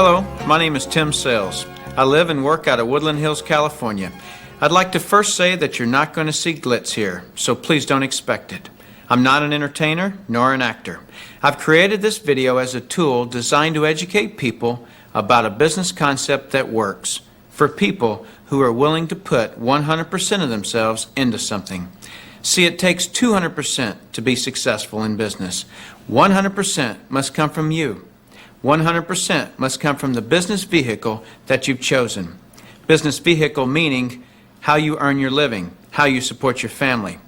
Hello, my name is Tim Sales. I live and work out of Woodland Hills, California. I'd like to first say that you're not going to see glitz here, so please don't expect it. I'm not an entertainer nor an actor. I've created this video as a tool designed to educate people about a business concept that works for people who are willing to put 100% of themselves into something. See, it takes 200% to be successful in business. 100% must come from you. 100% must come from the business vehicle that you've chosen. Business vehicle meaning how you earn your living, how you support your family.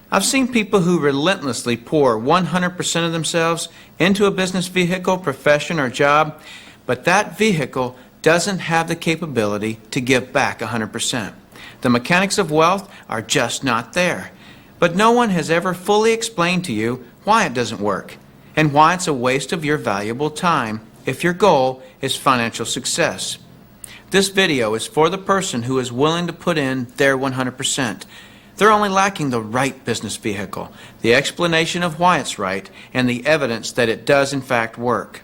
I've seen people who relentlessly pour 100% of themselves into a business vehicle, profession, or job, but that vehicle doesn't have the capability to give back 100%. The mechanics of wealth are just not there. But no one has ever fully explained to you why it doesn't work and why it's a waste of your valuable time if your goal is financial success. This video is for the person who is willing to put in their 100%. They're only lacking the right business vehicle, the explanation of why it's right, and the evidence that it does in fact work.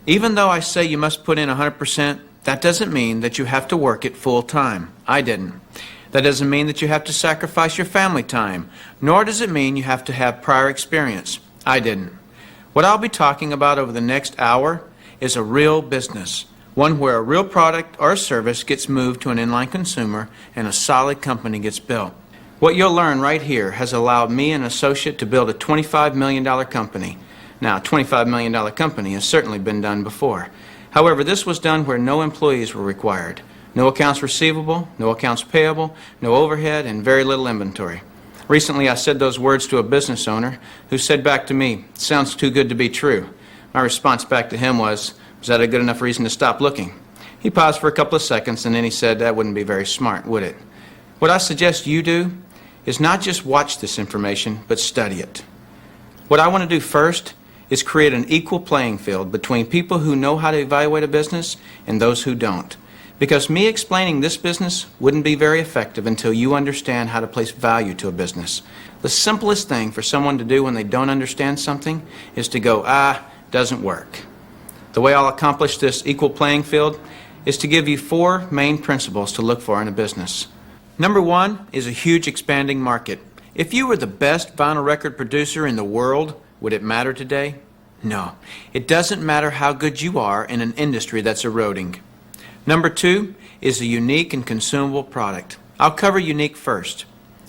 Even though I say you must put in 100%, that doesn't mean that you have to work it full time. I didn't. That doesn't mean that you have to sacrifice your family time, nor does it mean you have to have prior experience. I didn't. What I'll be talking about over the next hour is a real business, one where a real product or a service gets moved to an inline consumer and a solid company gets built. What you'll learn right here has allowed me and an associate to build a $25 million company. Now, a $25 million company has certainly been done before. However, this was done where no employees were required. No accounts receivable, no accounts payable, no overhead, and very little inventory. Recently, I said those words to a business owner who said back to me, "Sounds too good to be true." My response back to him was that a good enough reason to stop looking? He paused for a couple of seconds and then he said, "That wouldn't be very smart, would it?" What I suggest you do is not just watch this information, but study it. What I want to do first is create an equal playing field between people who know how to evaluate a business and those who don't. Because me explaining this business wouldn't be very effective until you understand how to place value to a business. The simplest thing for someone to do when they don't understand something is to go, doesn't work. The way I'll accomplish this equal playing field is to give you 4 main principles to look for in a business. Number 1 is a huge expanding market. If you were the best vinyl record producer in the world, would it matter today? No. It doesn't matter how good you are in an industry that's eroding. Number 2 is a unique and consumable product. I'll cover unique first.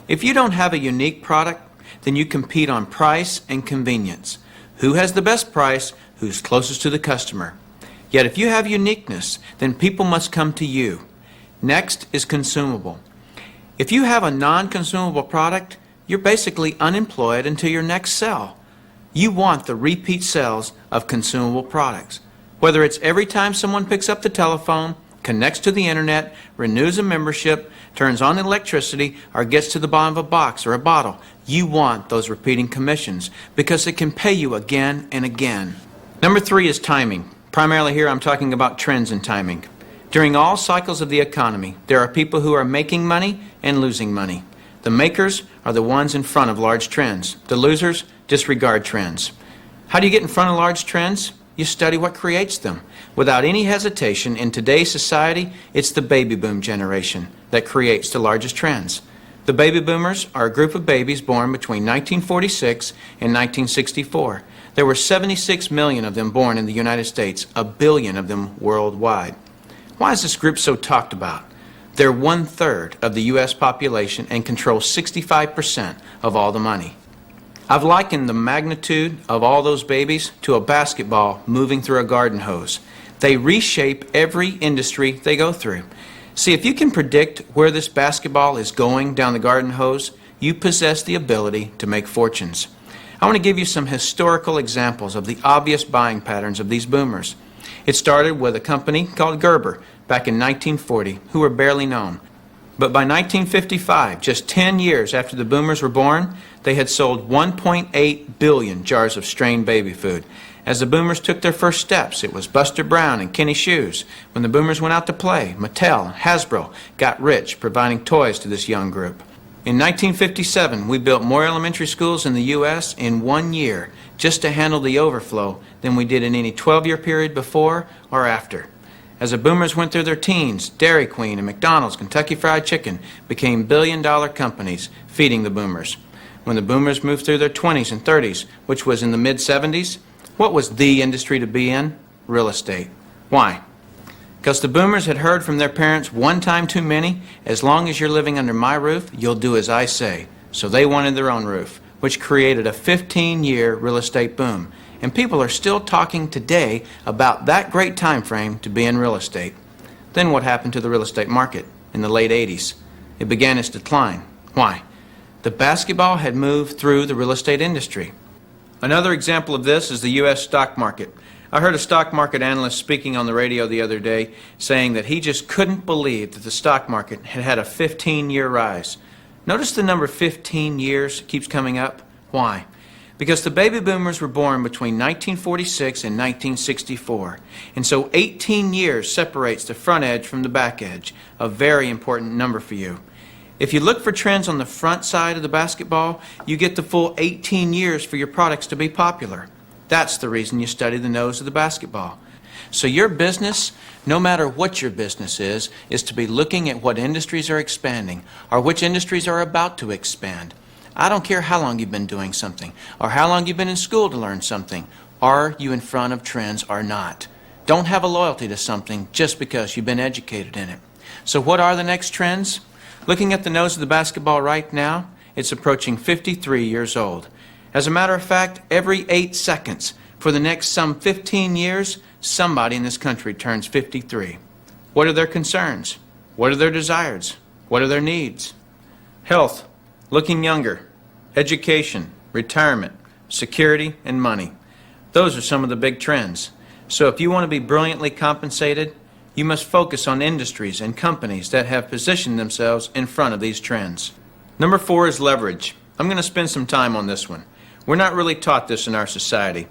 If you don't have a unique product, then you compete on price and convenience. Who has the best price? Who's closest to the customer? Yet if you have uniqueness, then people must come to you. Next is consumable. If you have a non-consumable product, you're basically unemployed until your next sell. You want the repeat sales of consumable products. Whether it's every time someone picks up the telephone, connects to the internet, renews a membership, turns on electricity, or gets to the bottom of a box or a bottle, you want those repeating commissions because it can pay you again and again. Number 3 is timing. Primarily here I'm talking about trends in timing. During all cycles of the economy, there are people who are making money and losing money. The makers are the ones in front of large trends. The losers disregard trends. How do you get in front of large trends? You study what creates them. Without any hesitation, in today's society, it's the baby boom generation that creates the largest trends. The baby boomers are a group of babies born between 1946 and 1964. There were 76 million of them born in the United States, 1 billion of them worldwide. Why is this group so talked about? They're 1/3 of the U.S. population and control 65% of all the money. I've likened the magnitude of all those babies to a basketball moving through a garden hose. They reshape every industry they go through. See, if you can predict where this basketball is going down the garden hose, you possess the ability to make fortunes. I want to give you some historical examples of the obvious buying patterns of these boomers. It started with a company called Gerber back in 1940, who were barely known. But by 1955, just 10 years after the boomers were born, they had sold 1.8 billion jars of strained baby food. As the boomers took their first steps, it was Buster Brown and Kenny Shoes. When the boomers went out to play, Mattel and Hasbro got rich providing toys to this young group. In 1957, we built more elementary schools in the U.S. in 1 year just to handle the overflow than we did in any 12-year period before or after. As the boomers went through their teens, Dairy Queen and McDonald's, Kentucky Fried Chicken became billion-dollar companies feeding the boomers. When the boomers moved through their 20s and 30s, which was in the mid-70s, what was the industry to be in? Real estate. Why? Because the boomers had heard from their parents one time too many, as long as you're living under my roof, you'll do as I say. So they wanted their own roof, which created a 15-year real estate boom. And people are still talking today about that great time frame to be in real estate. Then what happened to the real estate market in the late 80s? It began its decline. Why? The basketball had moved through the real estate industry. Another example of this is the U.S. stock market. I heard a stock market analyst speaking on the radio the other day saying that he just couldn't believe that the stock market had had a 15-year rise. Notice the number 15 years keeps coming up. Why? Because the baby boomers were born between 1946 and 1964. And so 18 years separates the front edge from the back edge, a very important number for you. If you look for trends on the front side of the basketball, you get the full 18 years for your products to be popular. That's the reason you study the nose of the basketball. So your business, no matter what your business is to be looking at what industries are expanding or which industries are about to expand. I don't care how long you've been doing something or how long you've been in school to learn something. Are you in front of trends or not? Don't have a loyalty to something just because you've been educated in it. So what are the next trends? Looking at the nose of the basketball right now, it's approaching 53 years old. As a matter of fact, every 8 seconds for the next some 15 years, somebody in this country turns 53. What are their concerns? What are their desires? What are their needs? Health, looking younger, education, retirement, security, and money. Those are some of the big trends. So if you want to be brilliantly compensated, you must focus on industries and companies that have positioned themselves in front of these trends. Number 4 is leverage. I'm going to spend some time on this one. We're not really taught this in our society.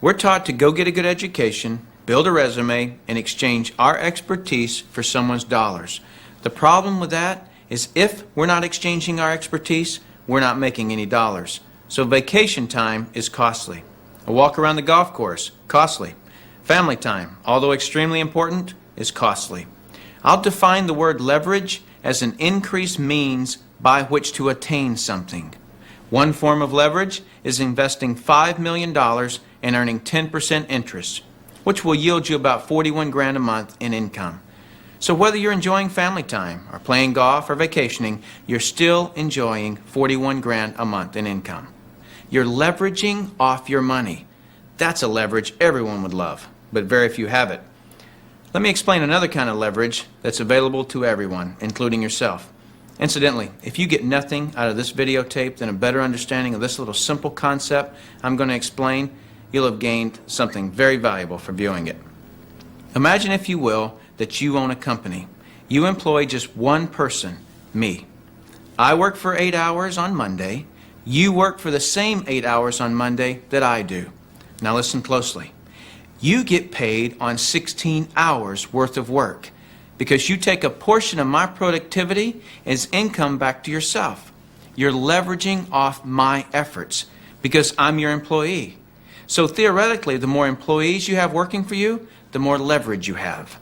We're taught to go get a good education, build a resume, and exchange our expertise for someone's dollars. The problem with that is if we're not exchanging our expertise, we're not making any dollars. So vacation time is costly. A walk around the golf course, costly. Family time, although extremely important, is costly. I'll define the word leverage as an increased means by which to attain something. One form of leverage is investing $5 million and earning 10% interest, which will yield you about 41 grand a month in income. So whether you're enjoying family time or playing golf or vacationing, you're still enjoying 41 grand a month in income. You're leveraging off your money. That's a leverage everyone would love, but very few have it. Let me explain another kind of leverage that's available to everyone, including yourself. Incidentally, if you get nothing out of this videotape than a better understanding of this little simple concept I'm going to explain, you'll have gained something very valuable for viewing it. Imagine, if you will, that you own a company. You employ just one person, me. I work for 8 hours on Monday. You work for the same 8 hours on Monday that I do. Now listen closely. You get paid on 16 hours worth of work because you take a portion of my productivity as income back to yourself. You're leveraging off my efforts because I'm your employee. So theoretically, the more employees you have working for you, the more leverage you have.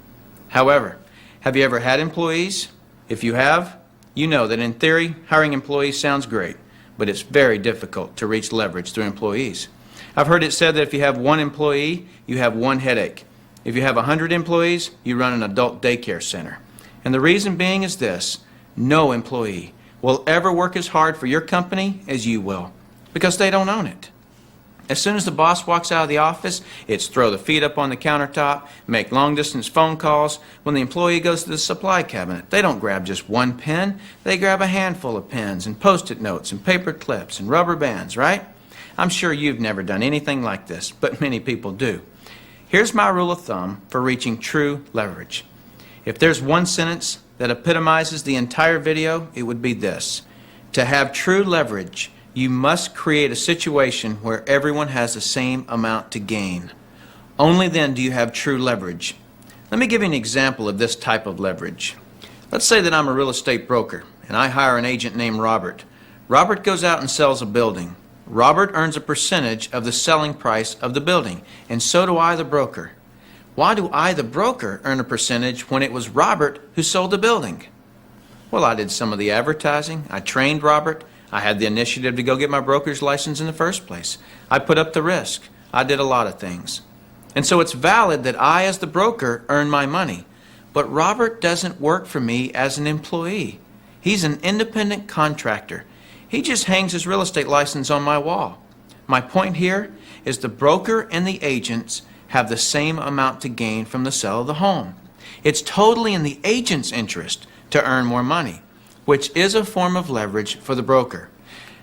However, have you ever had employees? If you have, you know that in theory, hiring employees sounds great, but it's very difficult to reach leverage through employees. I've heard it said that if you have one employee, you have one headache. If you have 100 employees, you run an adult daycare center. And the reason being is this: no employee will ever work as hard for your company as you will, because they don't own it. As soon as the boss walks out of the office, it's throw the feet up on the countertop, make long-distance phone calls. When the employee goes to the supply cabinet, they don't grab just one pen. They grab a handful of pens and Post-it notes and paper clips and rubber bands, right? I'm sure you've never done anything like this, but many people do. Here's my rule of thumb for reaching true leverage. If there's one sentence that epitomizes the entire video, it would be this: to have true leverage, you must create a situation where everyone has the same amount to gain. Only then do you have true leverage. Let me give you an example of this type of leverage. Let's say that I'm a real estate broker and I hire an agent named Robert. Robert goes out and sells a building. Robert earns a percentage of the selling price of the building, and so do I, the broker. Why do I, the broker, earn a percentage when it was Robert who sold the building? Well, I did some of the advertising. I trained Robert. I had the initiative to go get my broker's license in the first place. I put up the risk. I did a lot of things. And so it's valid that I, as the broker, earn my money. But Robert doesn't work for me as an employee. He's an independent contractor. He just hangs his real estate license on my wall. My point here is the broker and the agents have the same amount to gain from the sale of the home. It's totally in the agent's interest to earn more money, which is a form of leverage for the broker.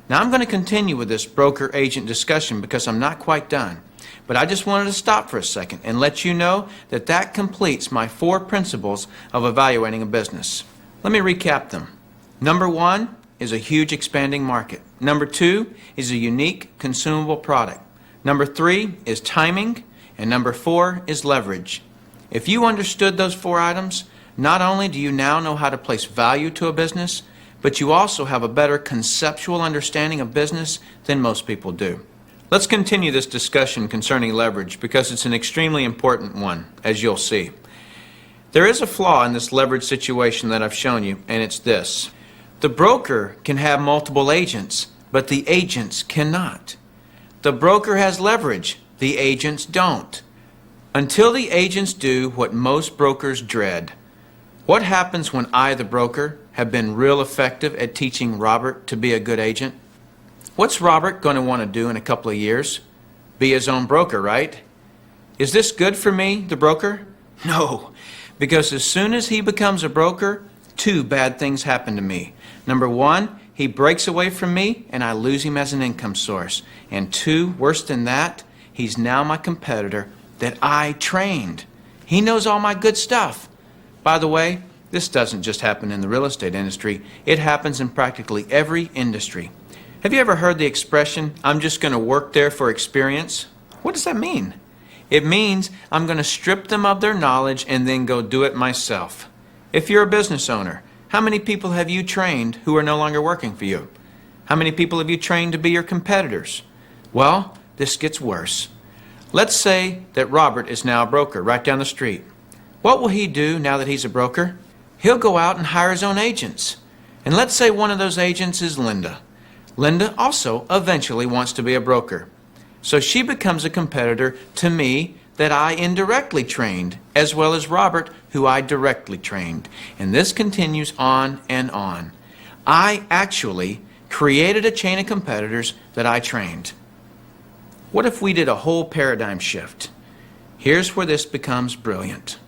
Now I'm going to continue with this broker-agent discussion because I'm not quite done. But I just wanted to stop for a second and let you know that that completes my 4 principles of evaluating a business. Let me recap them. Number 1 is a huge expanding market. Number 2 is a unique consumable product. Number 3 is timing. And number 4 is leverage. If you understood those 4 items, not only do you now know how to place value to a business, but you also have a better conceptual understanding of business than most people do. Let's continue this discussion concerning leverage because it's an extremely important one, as you'll see. There is a flaw in this leverage situation that I've shown you, and it's this. The broker can have multiple agents, but the agents cannot. The broker has leverage, the agents don't. Until the agents do what most brokers dread. What happens when I, the broker, have been real effective at teaching Robert to be a good agent? What's Robert going to want to do in a couple of years? Be his own broker, right? Is this good for me, the broker? No, because as soon as he becomes a broker, 2 bad things happen to me. Number 1, he breaks away from me and I lose him as an income source. And 2, worse than that, he's now my competitor that I trained. He knows all my good stuff. By the way, this doesn't just happen in the real estate industry. It happens in practically every industry. Have you ever heard the expression, I'm just going to work there for experience? What does that mean? It means I'm going to strip them of their knowledge and then go do it myself. If you're a business owner, how many people have you trained who are no longer working for you? How many people have you trained to be your competitors? Well, this gets worse. Let's say that Robert is now a broker right down the street. What will he do now that he's a broker? He'll go out and hire his own agents. And let's say one of those agents is Linda. Linda also eventually wants to be a broker. So she becomes a competitor to me that I indirectly trained, as well as Robert, who I directly trained. And this continues on and on. I actually created a chain of competitors that I trained. What if we did a whole paradigm shift? Here's where this becomes brilliant.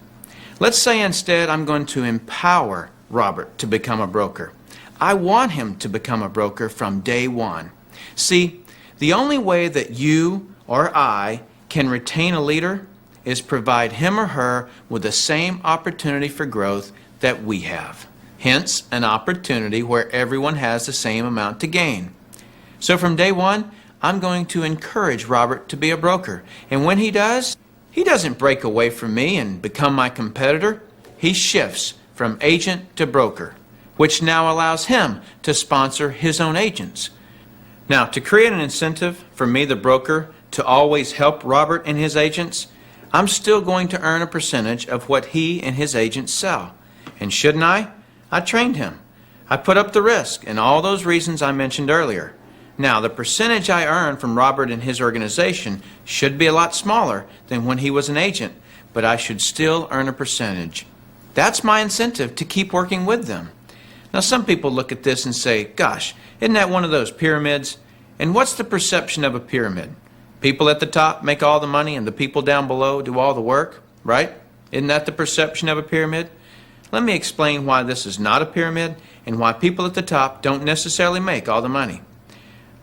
Let's say instead I'm going to empower Robert to become a broker. I want him to become a broker from day 1. See, the only way that you or I can retain a leader is provide him or her with the same opportunity for growth that we have. Hence, an opportunity where everyone has the same amount to gain. So from day 1, I'm going to encourage Robert to be a broker. And when he does, he doesn't break away from me and become my competitor. He shifts from agent to broker, which now allows him to sponsor his own agents. Now, to create an incentive for me, the broker, to always help Robert and his agents, I'm still going to earn a percentage of what he and his agents sell. And shouldn't I? I trained him. I put up the risk and all those reasons I mentioned earlier. Now, the percentage I earn from Robert and his organization should be a lot smaller than when he was an agent, but I should still earn a percentage. That's my incentive to keep working with them. Now, some people look at this and say, gosh, isn't that one of those pyramids? And what's the perception of a pyramid? People at the top make all the money and the people down below do all the work, right? Isn't that the perception of a pyramid? Let me explain why this is not a pyramid and why people at the top don't necessarily make all the money.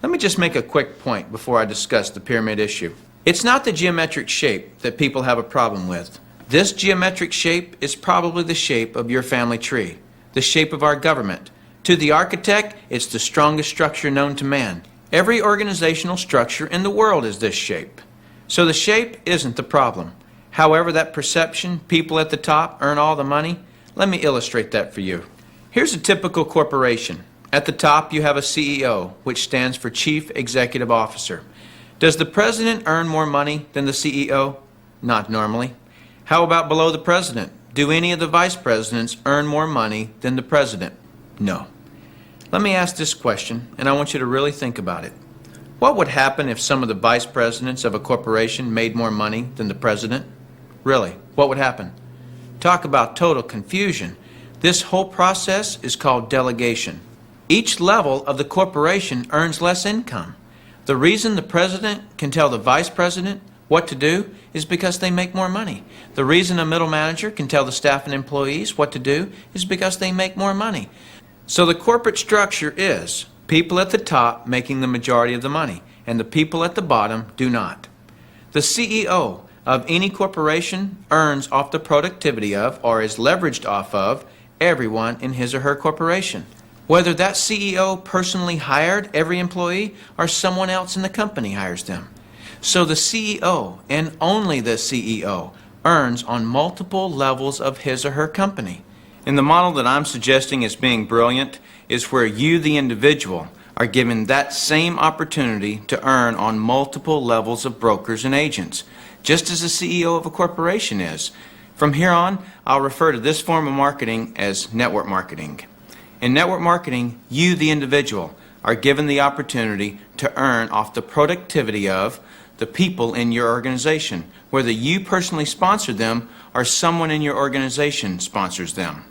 Let me just make a quick point before I discuss the pyramid issue. It's not the geometric shape that people have a problem with. This geometric shape is probably the shape of your family tree, the shape of our government. To the architect, it's the strongest structure known to man. Every organizational structure in the world is this shape. So the shape isn't the problem. However, that perception, people at the top earn all the money, let me illustrate that for you. Here's a typical corporation. At the top, you have a CEO, which stands for Chief Executive Officer. Does the president earn more money than the CEO? Not normally. How about below the president? Do any of the vice presidents earn more money than the president? No. Let me ask this question, and I want you to really think about it. What would happen if some of the vice presidents of a corporation made more money than the president? Really, what would happen? Talk about total confusion. This whole process is called delegation. Each level of the corporation earns less income. The reason the president can tell the vice president what to do is because they make more money. The reason a middle manager can tell the staff and employees what to do is because they make more money. So the corporate structure is people at the top making the majority of the money, and the people at the bottom do not. The CEO of any corporation earns off the productivity of, or is leveraged off of, everyone in his or her corporation. Whether that CEO personally hired every employee or someone else in the company hires them. So the CEO, and only the CEO, earns on multiple levels of his or her company. And the model that I'm suggesting as being brilliant is where you, the individual, are given that same opportunity to earn on multiple levels of brokers and agents, just as the CEO of a corporation is. From here on, I'll refer to this form of marketing as network marketing. In network marketing, you, the individual, are given the opportunity to earn off the productivity of the people in your organization, whether you personally sponsor them or someone in your organization sponsors them.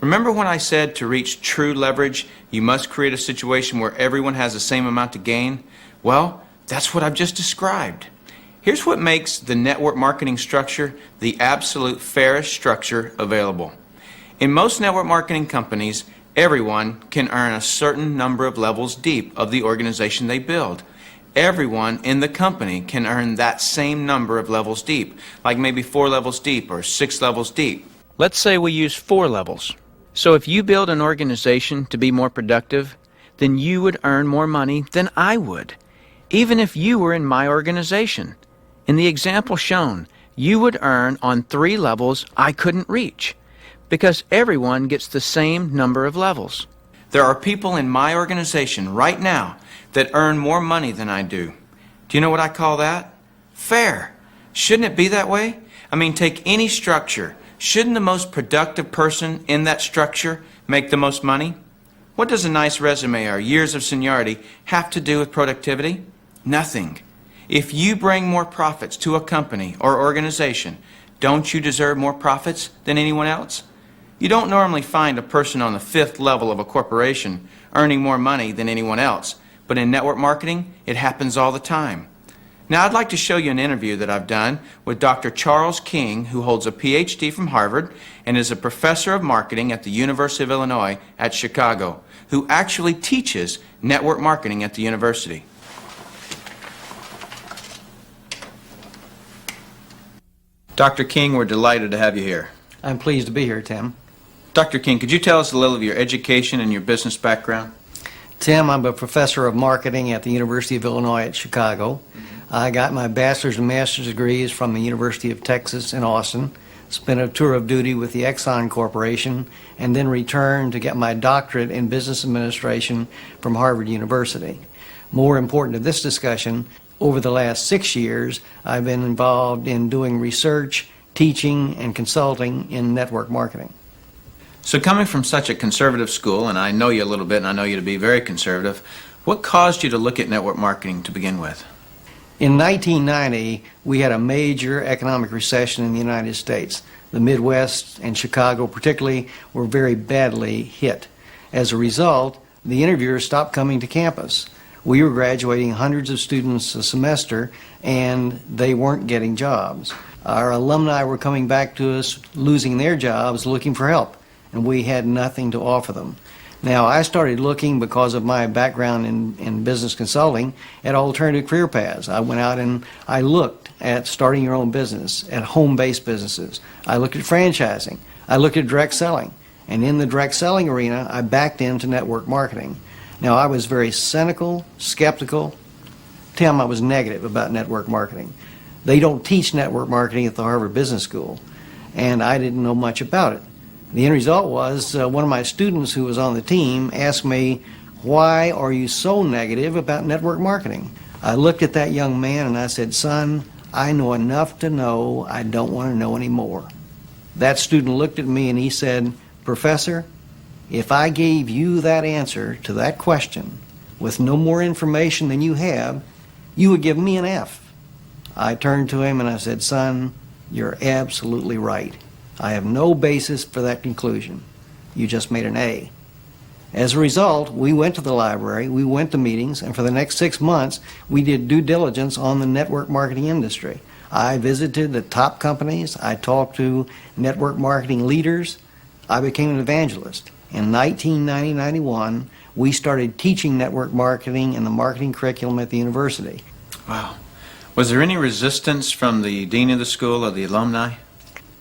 Remember when I said to reach true leverage, you must create a situation where everyone has the same amount to gain? Well, that's what I've just described. Here's what makes the network marketing structure the absolute fairest structure available. In most network marketing companies, everyone can earn a certain number of levels deep of the organization they build. Everyone in the company can earn that same number of levels deep, like maybe 4 levels deep or 6 levels deep. Let's say we use 4 levels. So if you build an organization to be more productive, then you would earn more money than I would, even if you were in my organization. In the example shown, you would earn on 3 levels I couldn't reach, because everyone gets the same number of levels. There are people in my organization right now that earn more money than I do. Do you know what I call that? Fair. Shouldn't it be that way? I mean, take any structure. Shouldn't the most productive person in that structure make the most money? What does a nice resume or years of seniority have to do with productivity? Nothing. If you bring more profits to a company or organization, don't you deserve more profits than anyone else? You don't normally find a person on the 5th level of a corporation earning more money than anyone else, but in network marketing, it happens all the time. Now, I'd like to show you an interview that I've done with Dr. Charles King, who holds a PhD from Harvard and is a professor of marketing at the University of Illinois at Chicago, who actually teaches network marketing at the university. Dr. King, we're delighted to have you here. I'm pleased to be here, Tim. Dr. King, could you tell us a little of your education and your business background? Tim, I'm a professor of marketing at the University of Illinois at Chicago. I got my bachelor's and master's degrees from the University of Texas in Austin, spent a tour of duty with the Exxon Corporation, and then returned to get my doctorate in business administration from Harvard University. More important to this discussion, over the last 6 years, I've been involved in doing research, teaching, and consulting in network marketing. So coming from such a conservative school, and I know you a little bit and I know you to be very conservative, what caused you to look at network marketing to begin with? In 1990, we had a major economic recession in the United States. The Midwest and Chicago particularly were very badly hit. As a result, the interviewers stopped coming to campus. We were graduating hundreds of students a semester, and they weren't getting jobs. Our alumni were coming back to us, losing their jobs, looking for help, and we had nothing to offer them. Now, I started looking, because of my background in business consulting, at alternative career paths. I went out and I looked at starting your own business, at home-based businesses. I looked at franchising. I looked at direct selling. And in the direct selling arena, I backed into network marketing. Now, I was very cynical, skeptical. Tim, I was negative about network marketing. They don't teach network marketing at the Harvard Business School, and I didn't know much about it. The end result was one of my students who was on the team asked me, "Why are you so negative about network marketing?" I looked at that young man and I said, "Son, I know enough to know I don't want to know any more." That student looked at me and he said, "Professor, if I gave you that answer to that question with no more information than you have, you would give me an F." I turned to him and I said, "Son, you're absolutely right. I have no basis for that conclusion. You just made an A." As a result, we went to the library, we went to meetings, and for the next 6 months, we did due diligence on the network marketing industry. I visited the top companies, I talked to network marketing leaders, I became an evangelist. In 1990-91, we started teaching network marketing in the marketing curriculum at the university. Wow. Was there any resistance from the dean of the school or the alumni?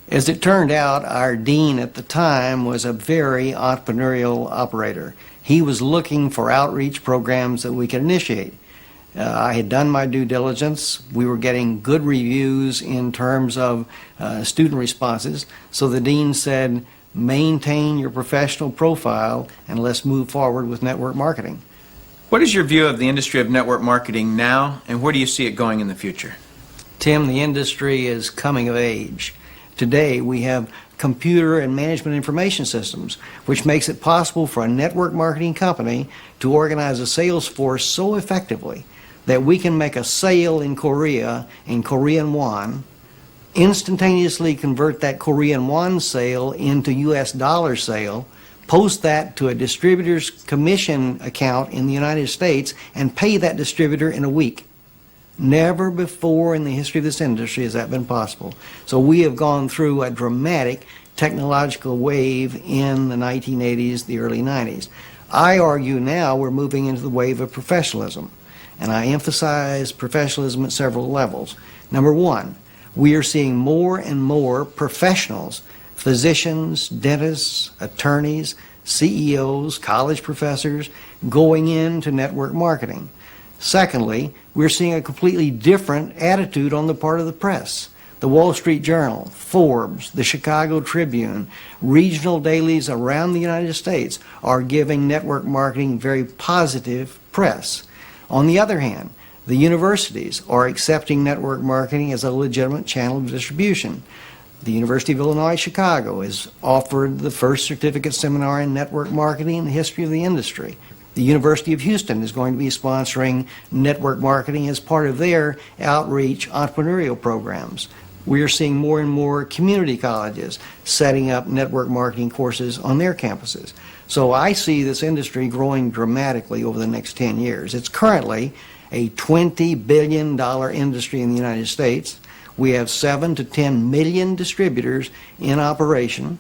As it turned out, our dean at the time was a very entrepreneurial operator. He was looking for outreach programs that we could initiate. I had done my due diligence. We were getting good reviews in terms of student responses. So the dean said, "Maintain your professional profile and let's move forward with network marketing." What is your view of the industry of network marketing now, and where do you see it going in the future? Tim, the industry is coming of age. Today, we have computer and management information systems, which makes it possible for a network marketing company to organize a sales force so effectively that we can make a sale in Korea in Korean won, instantaneously convert that Korean won sale into US dollar sale, post that to a distributor's commission account in the United States, and pay that distributor in a week. Never before in the history of this industry has that been possible. So we have gone through a dramatic technological wave in the 1980s, the early 90s. I argue now we're moving into the wave of professionalism, and I emphasize professionalism at several levels. Number one, we are seeing more and more professionals, physicians, dentists, attorneys, CEOs, college professors, going into network marketing. Secondly, we're seeing a completely different attitude on the part of the press. The Wall Street Journal, Forbes, the Chicago Tribune, regional dailies around the United States are giving network marketing very positive press. On the other hand, the universities are accepting network marketing as a legitimate channel of distribution. The University of Illinois Chicago has offered the first certificate seminar in network marketing in the history of the industry. The University of Houston is going to be sponsoring network marketing as part of their outreach entrepreneurial programs. We are seeing more and more community colleges setting up network marketing courses on their campuses. So I see this industry growing dramatically over the next 10 years. It's currently a $20 billion industry in the United States. We have 7 to 10 million distributors in operation.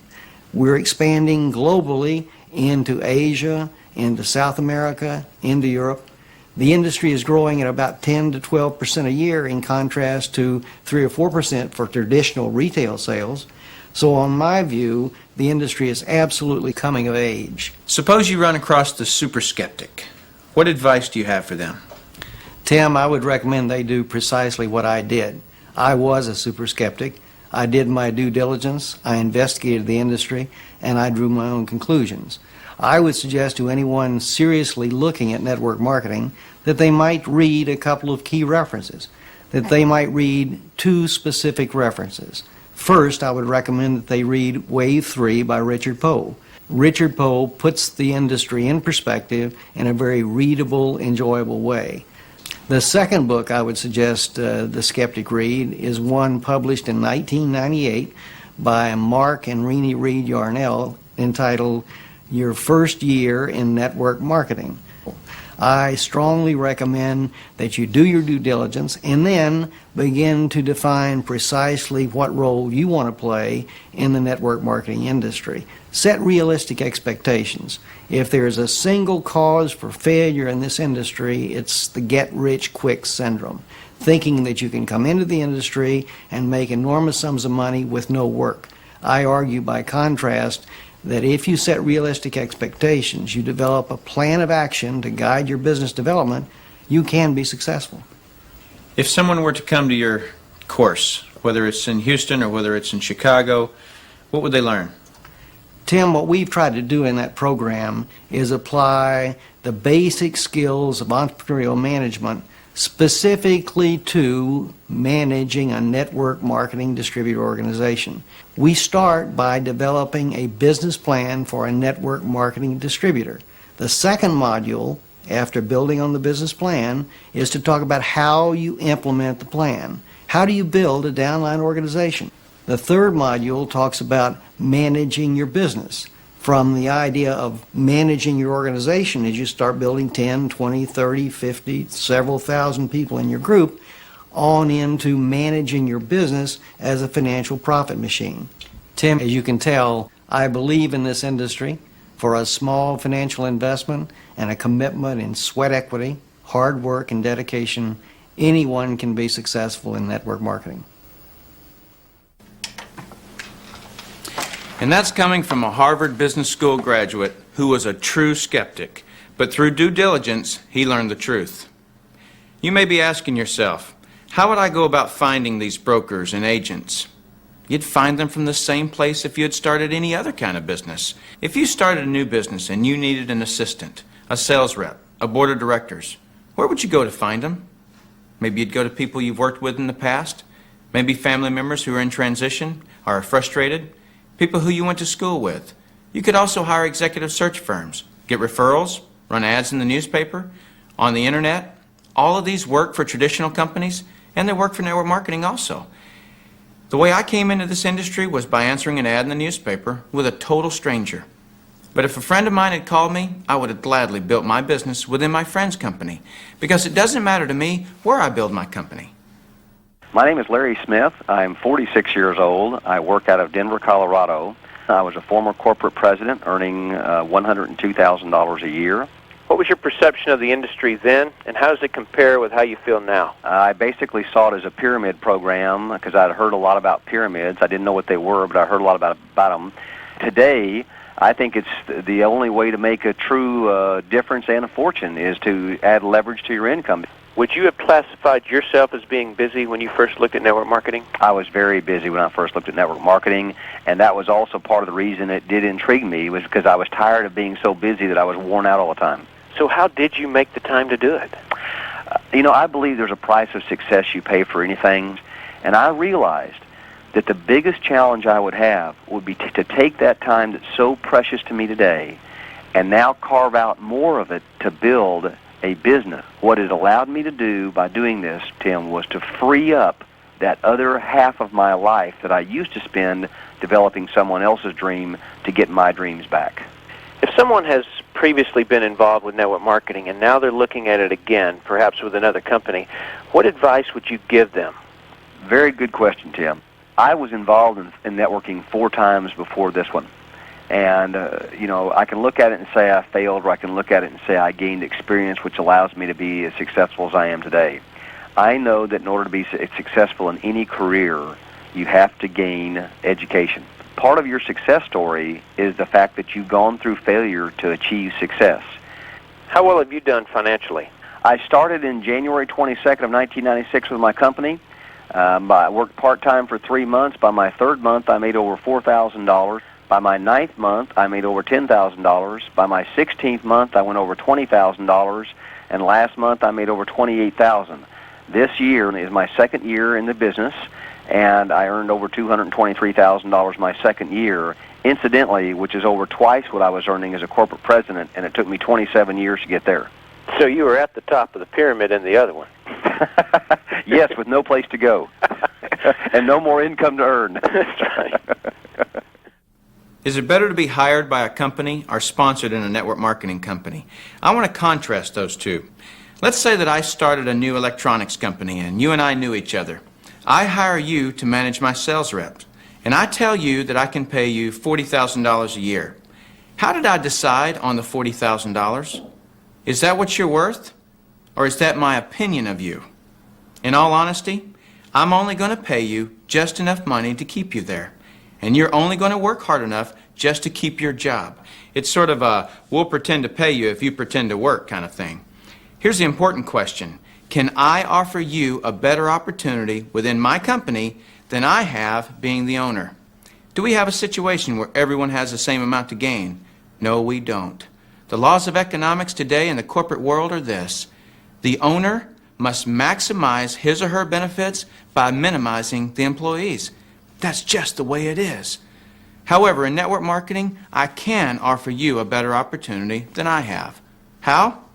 We're expanding globally into Asia, into South America, into Europe. The industry is growing at about 10 to 12% a year in contrast to 3 or 4% for traditional retail sales. So on my view, the industry is absolutely coming of age. Suppose you run across the super skeptic. What advice do you have for them? Tim, I would recommend they do precisely what I did. I was a super skeptic. I did my due diligence, I investigated the industry, and I drew my own conclusions. I would suggest to anyone seriously looking at network marketing that they might read a couple of key references, that they might read 2 specific references. First, I would recommend that they read Wave 3 by Richard Poe. Richard Poe puts the industry in perspective in a very readable, enjoyable way. The second book I would suggest the skeptic read is one published in 1998 by Mark and Renee Reed Yarnell entitled Your First Year in Network Marketing. I strongly recommend that you do your due diligence and then begin to define precisely what role you want to play in the network marketing industry. Set realistic expectations. If there's a single cause for failure in this industry, it's the get-rich-quick syndrome, thinking that you can come into the industry and make enormous sums of money with no work. I argue, by contrast, that if you set realistic expectations, you develop a plan of action to guide your business development, you can be successful. If someone were to come to your course, whether it's in Houston or whether it's in Chicago, what would they learn? Tim, what we've tried to do in that program is apply the basic skills of entrepreneurial management specifically to managing a network marketing distributor organization. We start by developing a business plan for a network marketing distributor. The second module, after building on the business plan, is to talk about how you implement the plan. How do you build a downline organization? The third module talks about managing your business. From the idea of managing your organization as you start building 10, 20, 30, 50, several thousand people in your group, on into managing your business as a financial profit machine. Tim, as you can tell, I believe in this industry. For a small financial investment and a commitment in sweat equity, hard work, and dedication, anyone can be successful in network marketing. And that's coming from a Harvard Business School graduate who was a true skeptic, but through due diligence, he learned the truth. You may be asking yourself, how would I go about finding these brokers and agents? You'd find them from the same place if you had started any other kind of business. If you started a new business and you needed an assistant, a sales rep, a board of directors, where would you go to find them? Maybe you'd go to people you've worked with in the past, maybe family members who are in transition or are frustrated, people who you went to school with. You could also hire executive search firms, get referrals, run ads in the newspaper, on the internet. All of these work for traditional companies, and they work for network marketing also. The way I came into this industry was by answering an ad in the newspaper with a total stranger. But if a friend of mine had called me, I would have gladly built my business within my friend's company, because it doesn't matter to me where I build my company. My name is Larry Smith. I'm 46 years old. I work out of Denver, Colorado. I was a former corporate president earning $102,000 a year. What was your perception of the industry then, and how does it compare with how you feel now? I basically saw it as a pyramid program because I'd heard a lot about pyramids. I didn't know what they were, but I heard a lot about them. Today, I think it's the only way to make a true difference and a fortune is to add leverage to your income. Would you have classified yourself as being busy when you first looked at network marketing? I was very busy when I first looked at network marketing, and that was also part of the reason it did intrigue me, was because I was tired of being so busy that I was worn out all the time. So how did you make the time to do it? I believe there's a price of success you pay for anything, and I realized that the biggest challenge I would have would be to take that time that's so precious to me today and now carve out more of it to build a business. What it allowed me to do by doing this, Tim, was to free up that other half of my life that I used to spend developing someone else's dream to get my dreams back. If someone has previously been involved with network marketing and now they're looking at it again, perhaps with another company, what advice would you give them? Very good question, Tim. I was involved in networking 4 times before this one. And, I can look at it and say I failed, or I can look at it and say I gained experience, which allows me to be as successful as I am today. I know that in order to be successful in any career, you have to gain education. Part of your success story is the fact that you've gone through failure to achieve success. How well have you done financially? I started in January 22nd of 1996 with my company. I worked part-time for 3 months. By my 3rd month, I made over $4,000. By my 9th month, I made over $10,000. By my 16th month, I went over $20,000. And last month, I made over $28,000. This year is my 2nd year in the business, and I earned over $223,000 my 2nd year, incidentally, which is over twice what I was earning as a corporate president, and it took me 27 years to get there. So you were at the top of the pyramid in the other one. Yes, with no place to go and no more income to earn. That's right. Is it better to be hired by a company or sponsored in a network marketing company? I want to contrast those two. Let's say that I started a new electronics company and you and I knew each other. I hire you to manage my sales reps, and I tell you that I can pay you $40,000 a year. How did I decide on the $40,000? Is that what you're worth? Or is that my opinion of you? In all honesty, I'm only going to pay you just enough money to keep you there. And you're only going to work hard enough just to keep your job. It's sort of a we'll pretend to pay you if you pretend to work kind of thing. Here's the important question. Can I offer you a better opportunity within my company than I have being the owner? Do we have a situation where everyone has the same amount to gain? No, we don't. The laws of economics today in the corporate world are this: the owner must maximize his or her benefits by minimizing the employees. That's just the way it is. However, in network marketing, I can offer you a better opportunity than I have. How?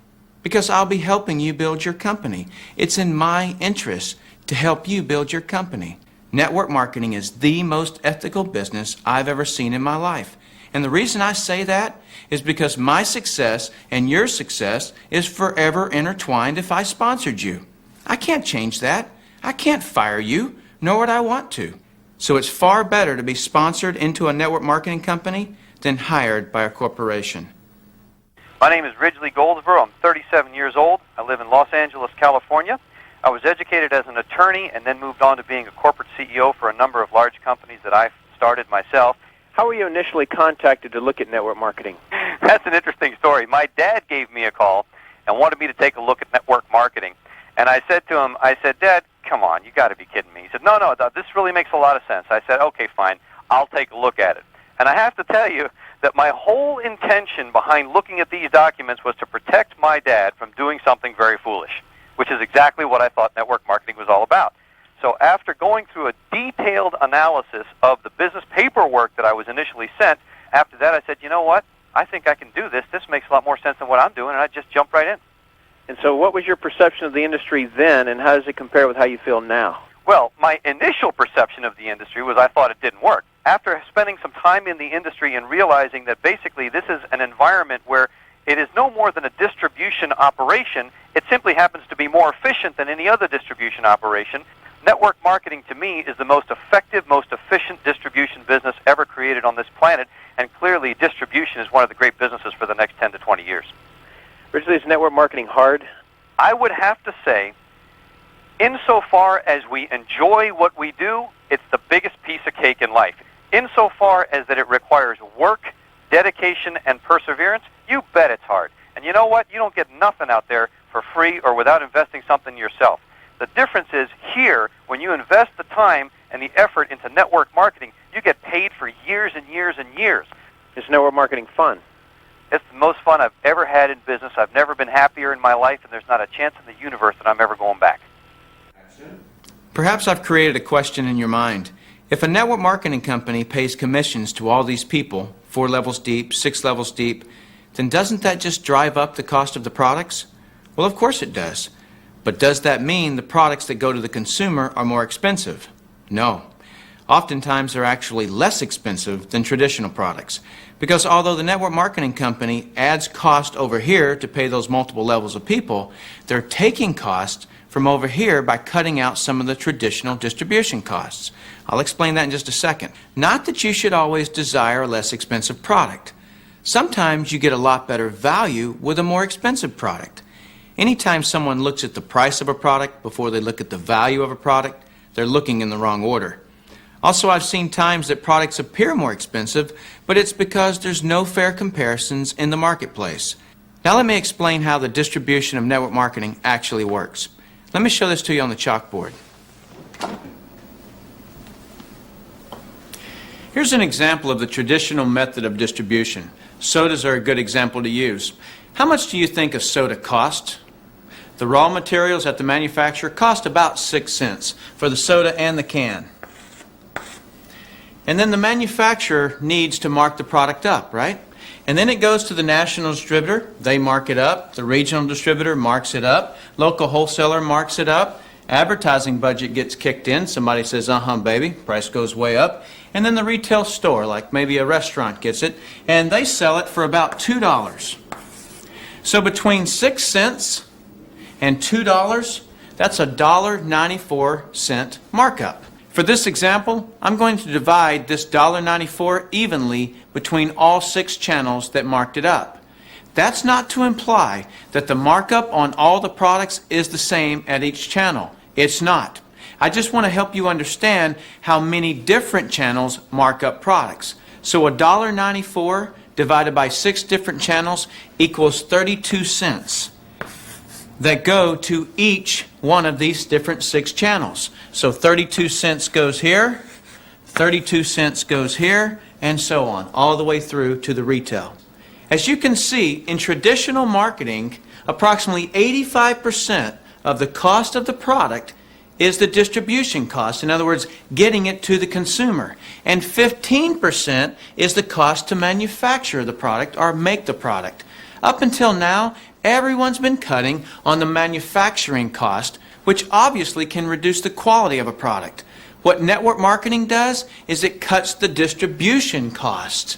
Because I'll be helping you build your company. It's in my interest to help you build your company. Network marketing is the most ethical business I've ever seen in my life. And the reason I say that is because my success and your success is forever intertwined if I sponsored you. I can't change that. I can't fire you, nor would I want to. So it's far better to be sponsored into a network marketing company than hired by a corporation. My name is Ridgely Goldiver. I'm 37 years old. I live in Los Angeles, California. I was educated as an attorney and then moved on to being a corporate CEO for a number of large companies that I've started myself. How were you initially contacted to look at network marketing? That's an interesting story. My dad gave me a call and wanted me to take a look at network marketing. And I said to him, Dad, come on, you got to be kidding me. He said, no, this really makes a lot of sense. I said, okay, fine, I'll take a look at it. And I have to tell you that my whole intention behind looking at these documents was to protect my dad from doing something very foolish, which is exactly what I thought network marketing was all about. So after going through a detailed analysis of the business paperwork that I was initially sent, after that I said, you know what, I think I can do this. This makes a lot more sense than what I'm doing, and I just jumped right in. And so what was your perception of the industry then, and how does it compare with how you feel now? Well, my initial perception of the industry was I thought it didn't work. After spending some time in the industry and realizing that basically this is an environment where it is no more than a distribution operation, it simply happens to be more efficient than any other distribution operation. Network marketing, to me, is the most effective, most efficient distribution business ever created on this planet, and clearly distribution is one of the great businesses for the next 10 to 20 years. Ridgely, is network marketing hard? I would have to say, insofar as we enjoy what we do, it's the biggest piece of cake in life. Insofar as that it requires work, dedication, and perseverance, you bet it's hard. And you know what? You don't get nothing out there for free or without investing something yourself. The difference is here, when you invest the time and the effort into network marketing, you get paid for years and years and years. Is network marketing fun? It's the most fun I've ever had in business. I've never been happier in my life, and there's not a chance in the universe that I'm ever going back. Perhaps I've created a question in your mind. If a network marketing company pays commissions to all these people, 4 levels deep, 6 levels deep, then doesn't that just drive up the cost of the products? Well, of course it does. But does that mean the products that go to the consumer are more expensive? No. Oftentimes they're actually less expensive than traditional products. Because although the network marketing company adds cost over here to pay those multiple levels of people, they're taking cost from over here by cutting out some of the traditional distribution costs. I'll explain that in just a second. Not that you should always desire a less expensive product. Sometimes you get a lot better value with a more expensive product. Anytime someone looks at the price of a product before they look at the value of a product, they're looking in the wrong order. Also, I've seen times that products appear more expensive, but it's because there's no fair comparisons in the marketplace. Now let me explain how the distribution of network marketing actually works. Let me show this to you on the chalkboard. Here's an example of the traditional method of distribution. Sodas are a good example to use. How much do you think a soda costs? The raw materials at the manufacturer cost about 6 cents for the soda and the can. And then the manufacturer needs to mark the product up, right? And then it goes to the national distributor. They mark it up. The regional distributor marks it up. Local wholesaler marks it up. Advertising budget gets kicked in. Somebody says, baby, price goes way up. And then the retail store, like maybe a restaurant, gets it, and they sell it for about $2. So between 6 cents and $2, that's a $1.94 markup. For this example, I'm going to divide this $1.94 evenly between all 6 channels that marked it up. That's not to imply that the markup on all the products is the same at each channel. It's not. I just want to help you understand how many different channels mark up products. So a $1.94 divided by 6 different channels equals 32 cents that go to each one of these different 6 channels. So 32 cents goes here, 32 cents goes here, and so on, all the way through to the retail. As you can see, in traditional marketing, approximately 85% of the cost of the product is the distribution cost. In other words, getting it to the consumer. And 15% is the cost to manufacture the product or make the product. Up until now, everyone's been cutting on the manufacturing cost, which obviously can reduce the quality of a product. What network marketing does is it cuts the distribution costs.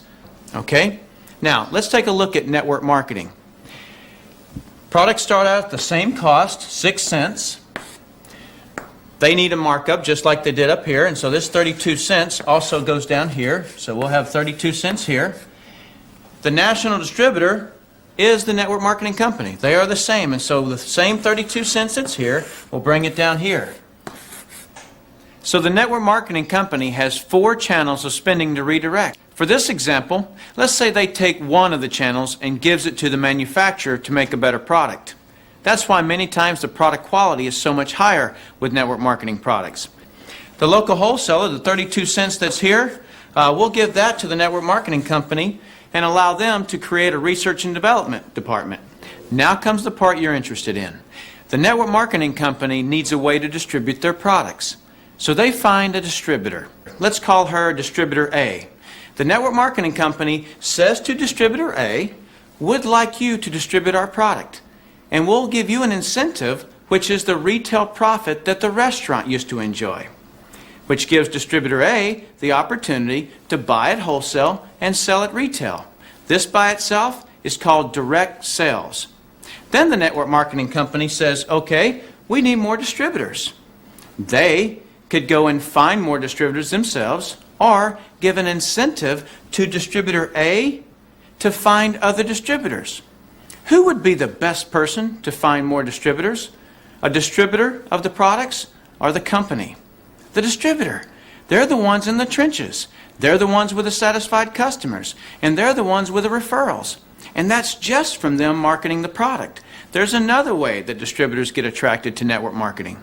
Okay? Now, let's take a look at network marketing. Products start out at the same cost, 6 cents. They need a markup just like they did up here, and so this 32 cents also goes down here. So we'll have 32 cents here. The national distributor is the network marketing company. They are the same, and so the same 32 cents that's here, we'll bring it down here. So the network marketing company has 4 channels of spending to redirect. For this example, let's say they take one of the channels and gives it to the manufacturer to make a better product. That's why many times the product quality is so much higher with network marketing products. The local wholesaler, the 32 cents that's here, we'll give that to the network marketing company and allow them to create a research and development department. Now comes the part you're interested in. The network marketing company needs a way to distribute their products. So they find a distributor. Let's call her Distributor A. The network marketing company says to Distributor A, "Would like you to distribute our product. And we'll give you an incentive, which is the retail profit that the restaurant used to enjoy," which gives Distributor A the opportunity to buy at wholesale and sell at retail. This by itself is called direct sales. Then the network marketing company says, "Okay, we need more distributors." They could go and find more distributors themselves or give an incentive to Distributor A to find other distributors. Who would be the best person to find more distributors? A distributor of the products or the company? The distributor. They're the ones in the trenches. They're the ones with the satisfied customers. And they're the ones with the referrals. And that's just from them marketing the product. There's another way that distributors get attracted to network marketing.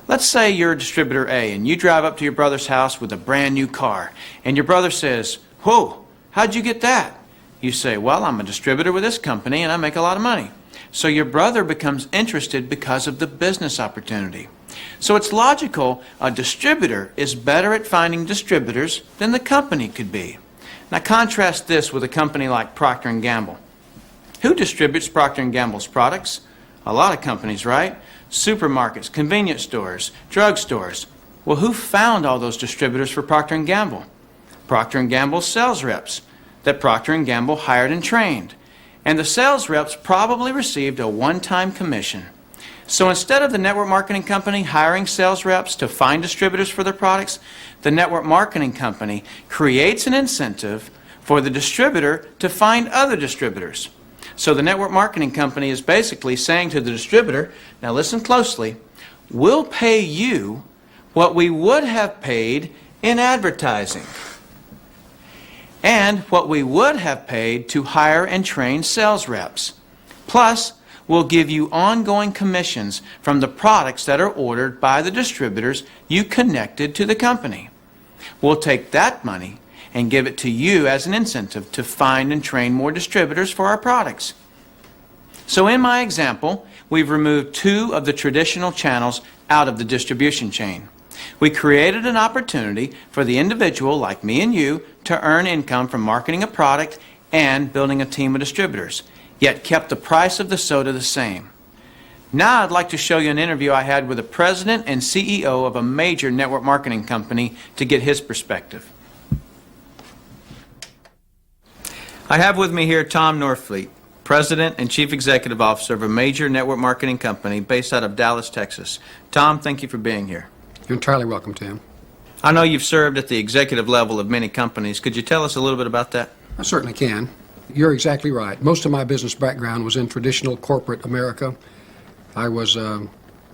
Let's say you're Distributor A and you drive up to your brother's house with a brand new car. And your brother says, "Whoa, how'd you get that?" You say, "Well, I'm a distributor with this company and I make a lot of money." So your brother becomes interested because of the business opportunity. So it's logical a distributor is better at finding distributors than the company could be. Now contrast this with a company like Procter & Gamble. Who distributes Procter & Gamble's products? A lot of companies, right? Supermarkets, convenience stores, drugstores. Well, who found all those distributors for Procter & Gamble? Procter & Gamble's sales reps that Procter & Gamble hired and trained. And the sales reps probably received a one-time commission. So instead of the network marketing company hiring sales reps to find distributors for their products, the network marketing company creates an incentive for the distributor to find other distributors. So the network marketing company is basically saying to the distributor, now listen closely, "We'll pay you what we would have paid in advertising and what we would have paid to hire and train sales reps. Plus, we'll give you ongoing commissions from the products that are ordered by the distributors you connected to the company. We'll take that money and give it to you as an incentive to find and train more distributors for our products." So in my example, we've removed 2 of the traditional channels out of the distribution chain. We created an opportunity for the individual, like me and you, to earn income from marketing a product and building a team of distributors, yet kept the price of the soda the same. Now I'd like to show you an interview I had with the president and CEO of a major network marketing company to get his perspective. I have with me here Tom Norfleet, President and Chief Executive Officer of a major network marketing company based out of Dallas, Texas. Tom, thank you for being here. You're entirely welcome, Tim. I know you've served at the executive level of many companies. Could you tell us a little bit about that? I certainly can. You're exactly right. Most of my business background was in traditional corporate America. I was a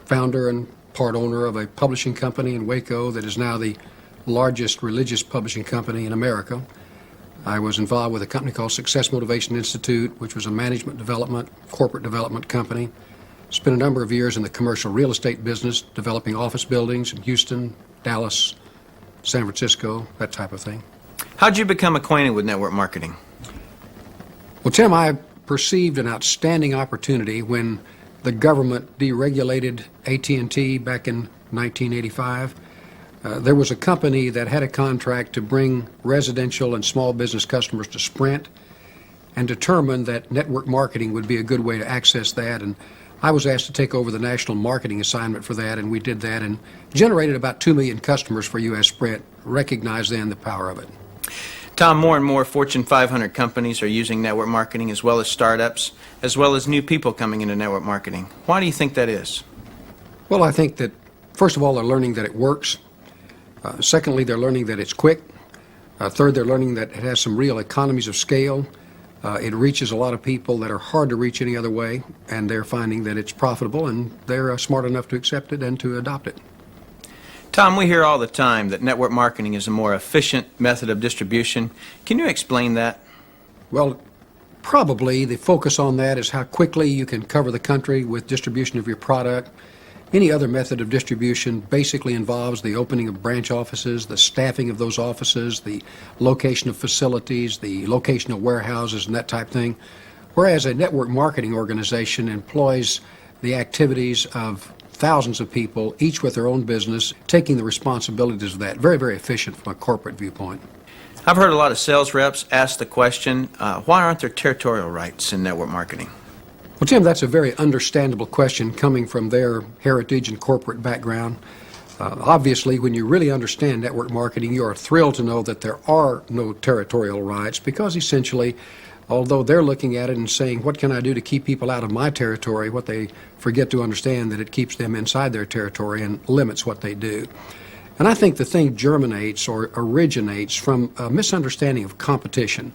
founder and part owner of a publishing company in Waco that is now the largest religious publishing company in America. I was involved with a company called Success Motivation Institute, which was a management development, corporate development company. Spent a number of years in the commercial real estate business, developing office buildings in Houston, Dallas, San Francisco, that type of thing. How'd you become acquainted with network marketing? Well, Tim, I perceived an outstanding opportunity when the government deregulated AT&T back in 1985. There was a company that had a contract to bring residential and small business customers to Sprint, and determined that network marketing would be a good way to access that. And I was asked to take over the national marketing assignment for that, and we did that and generated about 2 million customers for U.S. Sprint. Recognized then the power of it. Tom, more and more Fortune 500 companies are using network marketing, as well as startups, as well as new people coming into network marketing. Why do you think that is? Well, I think that, first of all, they're learning that it works. Secondly, they're learning that it's quick. Third, they're learning that it has some real economies of scale. It reaches a lot of people that are hard to reach any other way, and they're finding that it's profitable, and they're smart enough to accept it and to adopt it. Tom, we hear all the time that network marketing is a more efficient method of distribution. Can you explain that? Well, probably the focus on that is how quickly you can cover the country with distribution of your product. Any other method of distribution basically involves the opening of branch offices, the staffing of those offices, the location of facilities, the location of warehouses, and that type of thing. Whereas a network marketing organization employs the activities of thousands of people, each with their own business, taking the responsibilities of that. Very, very efficient from a corporate viewpoint. I've heard a lot of sales reps ask the question, why aren't there territorial rights in network marketing? Well, Tim, that's a very understandable question coming from their heritage and corporate background. Obviously, when you really understand network marketing, you are thrilled to know that there are no territorial rights because essentially, although they're looking at it and saying, what can I do to keep people out of my territory, what they forget to understand that it keeps them inside their territory and limits what they do. And I think the thing germinates or originates from a misunderstanding of competition.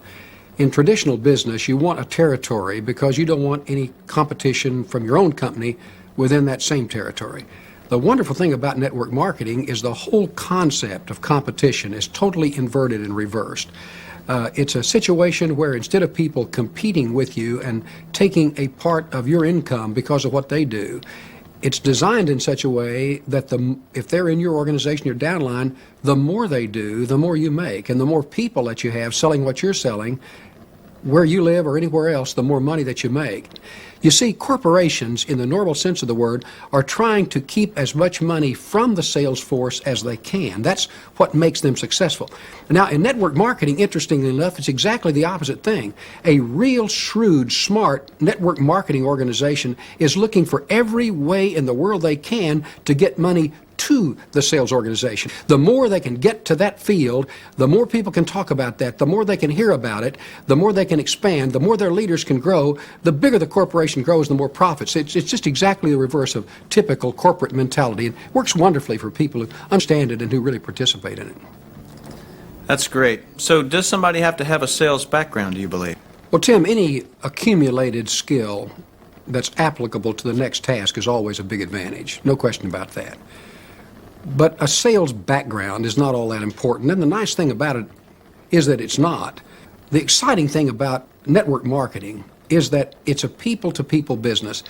In traditional business, you want a territory because you don't want any competition from your own company within that same territory. The wonderful thing about network marketing is the whole concept of competition is totally inverted and reversed. It's a situation where instead of people competing with you and taking a part of your income because of what they do, it's designed in such a way that if they're in your organization, your downline, the more they do, the more you make. And the more people that you have selling what you're selling, where you live or anywhere else, the more money that you make. You see, corporations, in the normal sense of the word, are trying to keep as much money from the sales force as they can. That's what makes them successful. Now, in network marketing, interestingly enough, it's exactly the opposite thing. A real shrewd, smart network marketing organization is looking for every way in the world they can to get money to the sales organization. The more they can get to that field, the more people can talk about that, the more they can hear about it, the more they can expand, the more their leaders can grow, the bigger the corporation grows, the more profits. It's just exactly the reverse of typical corporate mentality. It works wonderfully for people who understand it and who really participate in it. That's great. So does somebody have to have a sales background, do you believe? Well, Tim, any accumulated skill that's applicable to the next task is always a big advantage. No question about that. But a sales background is not all that important. And the nice thing about it is that it's not. The exciting thing about network marketing is that it's a people-to-people business.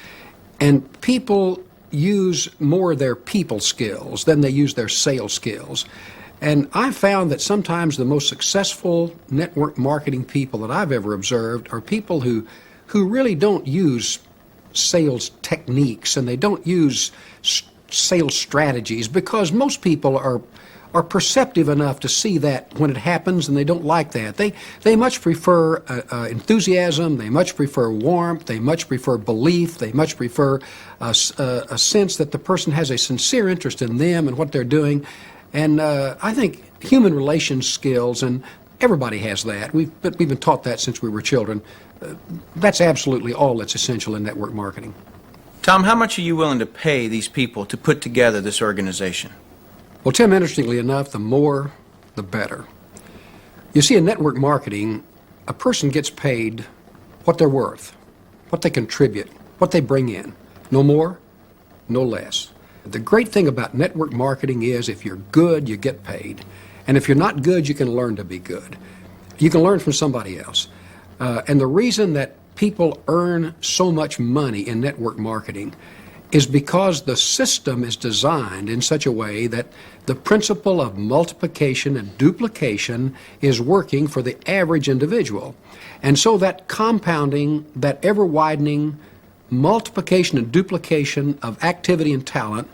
And people use more of their people skills than they use their sales skills. And I've found that sometimes the most successful network marketing people that I've ever observed are people who really don't use sales techniques and they don't use sales strategies because most people are perceptive enough to see that when it happens and they don't like that. They much prefer enthusiasm, they much prefer warmth, they much prefer belief, they much prefer a sense that the person has a sincere interest in them and what they're doing. And I think human relations skills, and everybody has that, we've been taught that since we were children, that's absolutely all that's essential in network marketing. Tom, how much are you willing to pay these people to put together this organization? Well, Tim, interestingly enough, the more, the better. You see, in network marketing, a person gets paid what they're worth, what they contribute, what they bring in. No more, no less. The great thing about network marketing is if you're good, you get paid. And if you're not good, you can learn to be good. You can learn from somebody else. And the reason that people earn so much money in network marketing is because the system is designed in such a way that the principle of multiplication and duplication is working for the average individual. And so that compounding, that ever-widening multiplication and duplication of activity and talent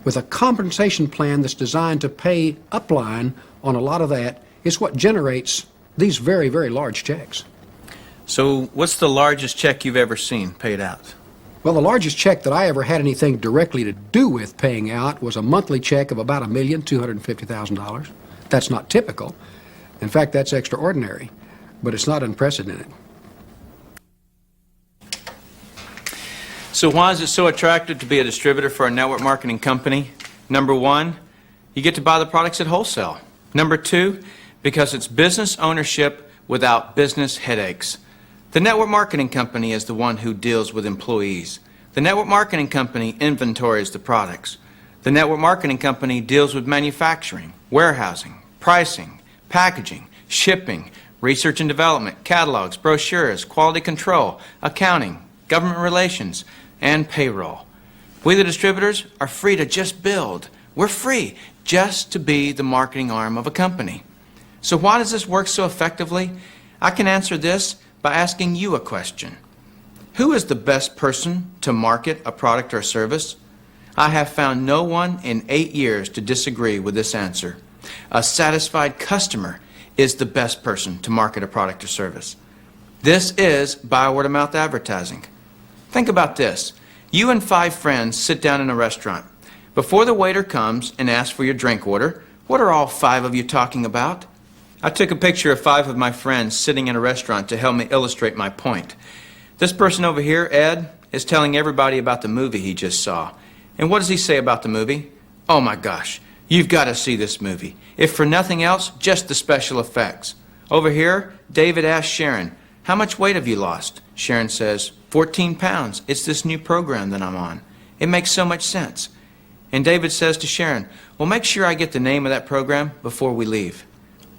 with a compensation plan that's designed to pay upline on a lot of that is what generates these very, very large checks. So what's the largest check you've ever seen paid out? Well, the largest check that I ever had anything directly to do with paying out was a monthly check of about $1,250,000. That's not typical. In fact, that's extraordinary, but it's not unprecedented. So why is it so attractive to be a distributor for a network marketing company? Number one, you get to buy the products at wholesale. Number two, because it's business ownership without business headaches. The network marketing company is the one who deals with employees. The network marketing company inventories the products. The network marketing company deals with manufacturing, warehousing, pricing, packaging, shipping, research and development, catalogs, brochures, quality control, accounting, government relations, and payroll. We, the distributors, are free to just build. We're free just to be the marketing arm of a company. So why does this work so effectively? I can answer this by asking you a question. Who is the best person to market a product or service? I have found no one in 8 years to disagree with this answer. A satisfied customer is the best person to market a product or service. This is by word-of-mouth advertising. Think about this. You and 5 friends sit down in a restaurant. Before the waiter comes and asks for your drink order, what are all 5 of you talking about? I took a picture of 5 of my friends sitting in a restaurant to help me illustrate my point. This person over here, Ed, is telling everybody about the movie he just saw. And what does he say about the movie? Oh my gosh, you've got to see this movie. If for nothing else, just the special effects. Over here, David asks Sharon, how much weight have you lost? Sharon says, 14 pounds. It's this new program that I'm on. It makes so much sense. And David says to Sharon, well, make sure I get the name of that program before we leave.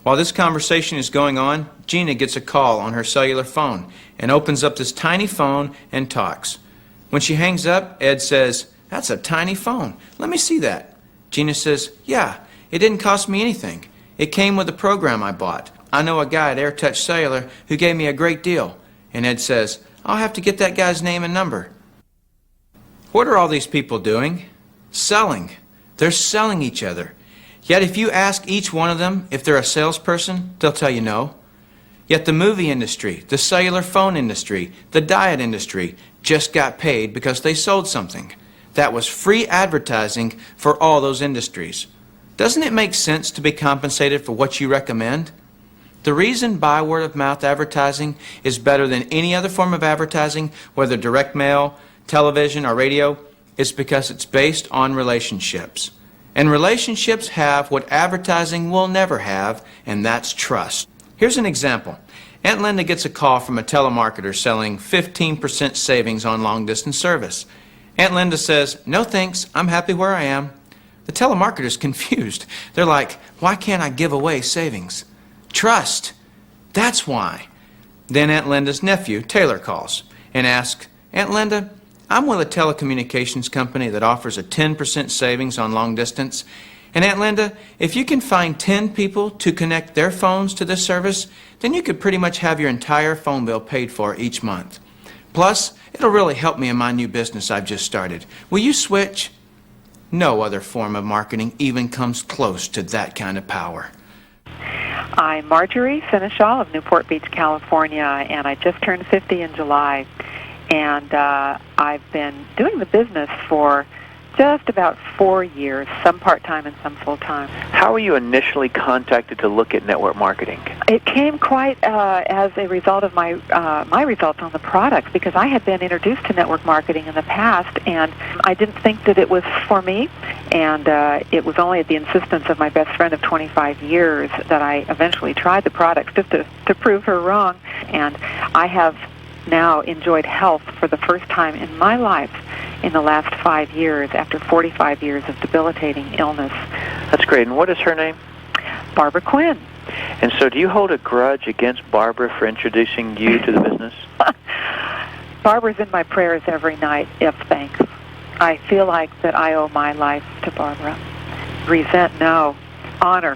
While this conversation is going on, Gina gets a call on her cellular phone and opens up this tiny phone and talks. When she hangs up, Ed says, that's a tiny phone. Let me see that. Gina says, yeah, it didn't cost me anything. It came with a program I bought. I know a guy at AirTouch Cellular who gave me a great deal. And Ed says, I'll have to get that guy's name and number. What are all these people doing? Selling. They're selling each other. Yet if you ask each one of them if they're a salesperson, they'll tell you no. Yet the movie industry, the cellular phone industry, the diet industry just got paid because they sold something. That was free advertising for all those industries. Doesn't it make sense to be compensated for what you recommend? The reason by word-of-mouth advertising is better than any other form of advertising, whether direct mail, television, or radio, is because it's based on relationships. And relationships have what advertising will never have, and that's trust. Here's an example. Aunt Linda gets a call from a telemarketer selling 15% savings on long-distance service. Aunt Linda says, no thanks, I'm happy where I am. The telemarketer's confused. They're like, why can't I give away savings? Trust. That's why. Then Aunt Linda's nephew, Taylor, calls and asks, Aunt Linda, I'm with a telecommunications company that offers a 10% savings on long distance. And Aunt Linda, if you can find 10 people to connect their phones to this service, then you could pretty much have your entire phone bill paid for each month. Plus, it'll really help me in my new business I've just started. Will you switch? No other form of marketing even comes close to that kind of power. I'm Marjorie Seneschal of Newport Beach, California, and I just turned 50 in July. And I've been doing the business for just about 4 years, some part-time and some full-time. How were you initially contacted to look at network marketing? It came quite as a result of my results on the products, because I had been introduced to network marketing in the past, and I didn't think that it was for me. And it was only at the insistence of my best friend of 25 years that I eventually tried the products just to prove her wrong. And I have now enjoyed health for the first time in my life in the last 5 years after 45 years of debilitating illness. That's great. And what is her name? Barbara Quinn. And so do you hold a grudge against Barbara for introducing you to the business? Barbara's in my prayers every night, if thanks. I feel like that I owe my life to Barbara. Resent, no. Honor.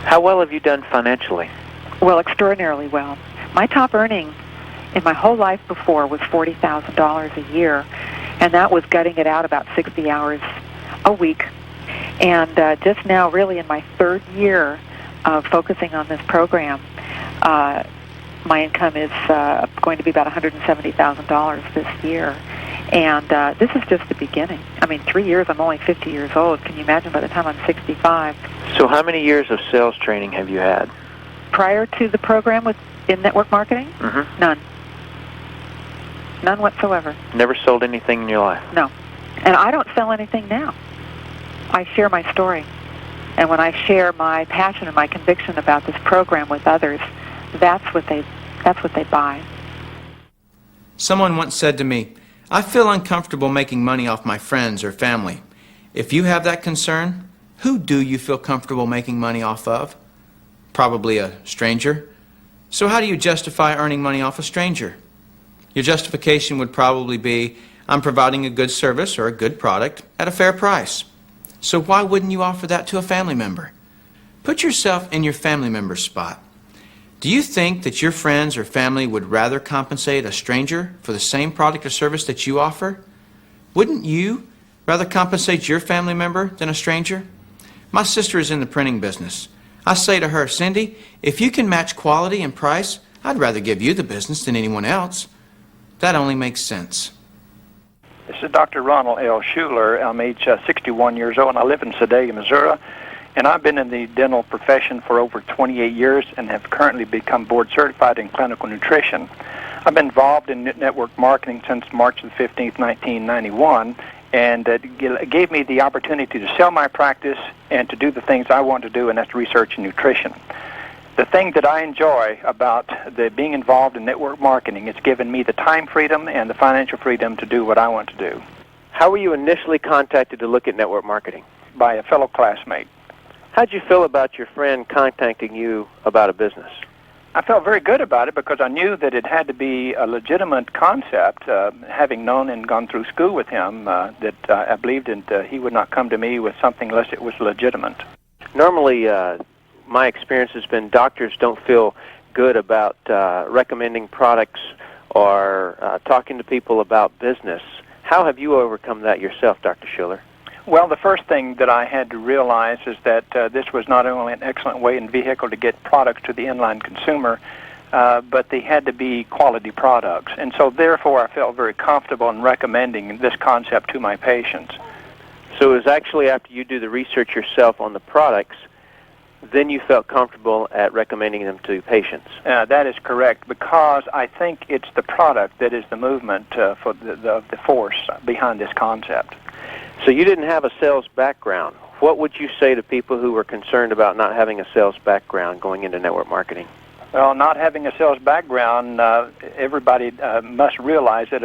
How well have you done financially? Well, extraordinarily well. My top earning in my whole life before was $40,000 a year, and that was gutting it out about 60 hours a week. And just now, really in my third year of focusing on this program, my income is going to be about $170,000 this year. And this is just the beginning. I mean, 3 years, I'm only 50 years old. Can you imagine by the time I'm 65? So how many years of sales training have you had? Prior to the program in network marketing? Mm-hmm. None. None whatsoever. Never sold anything in your life? No. And I don't sell anything now. I share my story. And when I share my passion and my conviction about this program with others, that's what they buy. Someone once said to me, "I feel uncomfortable making money off my friends or family." If you have that concern, who do you feel comfortable making money off of? Probably a stranger. So how do you justify earning money off a stranger? Your justification would probably be, I'm providing a good service or a good product at a fair price. So why wouldn't you offer that to a family member? Put yourself in your family member's spot. Do you think that your friends or family would rather compensate a stranger for the same product or service that you offer? Wouldn't you rather compensate your family member than a stranger? My sister is in the printing business. I say to her, "Cindy, if you can match quality and price, I'd rather give you the business than anyone else." That only makes sense. This is Dr. Ronald L. Schuler. I'm age 61 years old, and I live in Sedalia, Missouri. And I've been in the dental profession for over 28 years and have currently become board certified in clinical nutrition. I've been involved in network marketing since March the 15th, 1991, and it gave me the opportunity to sell my practice and to do the things I want to do, and that's research and nutrition. The thing that I enjoy about being involved in network marketing, it's given me the time freedom and the financial freedom to do what I want to do. How were you initially contacted to look at network marketing? By a fellow classmate. How'd you feel about your friend contacting you about a business? I felt very good about it because I knew that it had to be a legitimate concept. Having known and gone through school with him, that I believed that he would not come to me with something unless it was legitimate. Normally, my experience has been doctors don't feel good about recommending products or talking to people about business. How have you overcome that yourself, Dr. Schuler? Well, the first thing that I had to realize is that this was not only an excellent way and vehicle to get products to the inline consumer, but they had to be quality products. And so therefore I felt very comfortable in recommending this concept to my patients. So it was actually after you do the research yourself on the products, then you felt comfortable at recommending them to patients. That is correct, because I think it's the product that is the movement for the force behind this concept. So you didn't have a sales background. What would you say to people who were concerned about not having a sales background going into network marketing? Well, not having a sales background, everybody must realize that,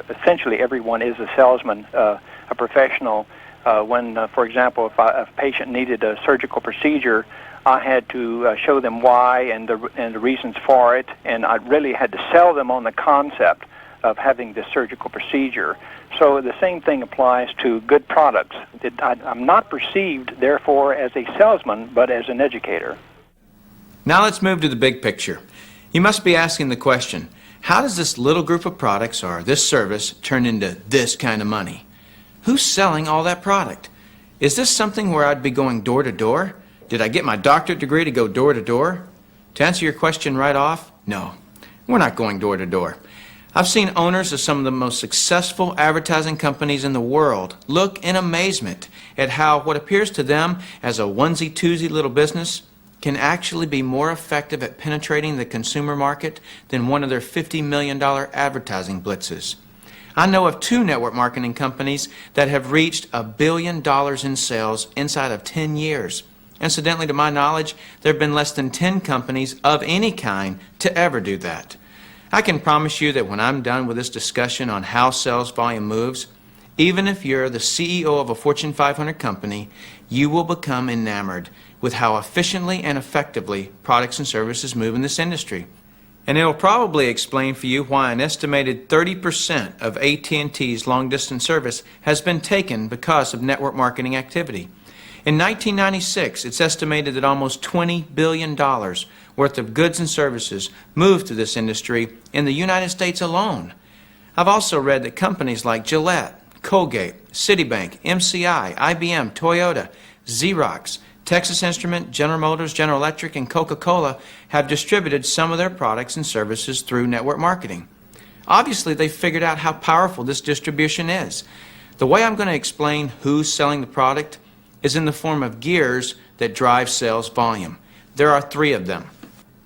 essentially everyone is a salesman, a professional. When, for example, if a patient needed a surgical procedure, I had to show them why and the reasons for it, and I really had to sell them on the concept of having this surgical procedure. So the same thing applies to good products. I'm not perceived, therefore, as a salesman, but as an educator. Now let's move to the big picture. You must be asking the question, how does this little group of products or this service turn into this kind of money? Who's selling all that product? Is this something where I'd be going door to door? Did I get my doctorate degree to go door to door? To answer your question right off, no, we're not going door to door. I've seen owners of some of the most successful advertising companies in the world look in amazement at how what appears to them as a onesie-twosie little business can actually be more effective at penetrating the consumer market than one of their $50 million advertising blitzes. I know of 2 network marketing companies that have reached $1 billion in sales inside of 10 years. Incidentally, to my knowledge, there have been less than 10 companies of any kind to ever do that. I can promise you that when I'm done with this discussion on how sales volume moves, even if you're the CEO of a Fortune 500 company, you will become enamored with how efficiently and effectively products and services move in this industry. And it'll probably explain for you why an estimated 30% of AT&T's long-distance service has been taken because of network marketing activity. In 1996, it's estimated that almost $20 billion worth of goods and services moved to this industry in the United States alone. I've also read that companies like Gillette, Colgate, Citibank, MCI, IBM, Toyota, Xerox, Texas Instrument, General Motors, General Electric, and Coca-Cola have distributed some of their products and services through network marketing. Obviously, they've figured out how powerful this distribution is. The way I'm going to explain who's selling the product is in the form of gears that drive sales volume. There are 3 of them.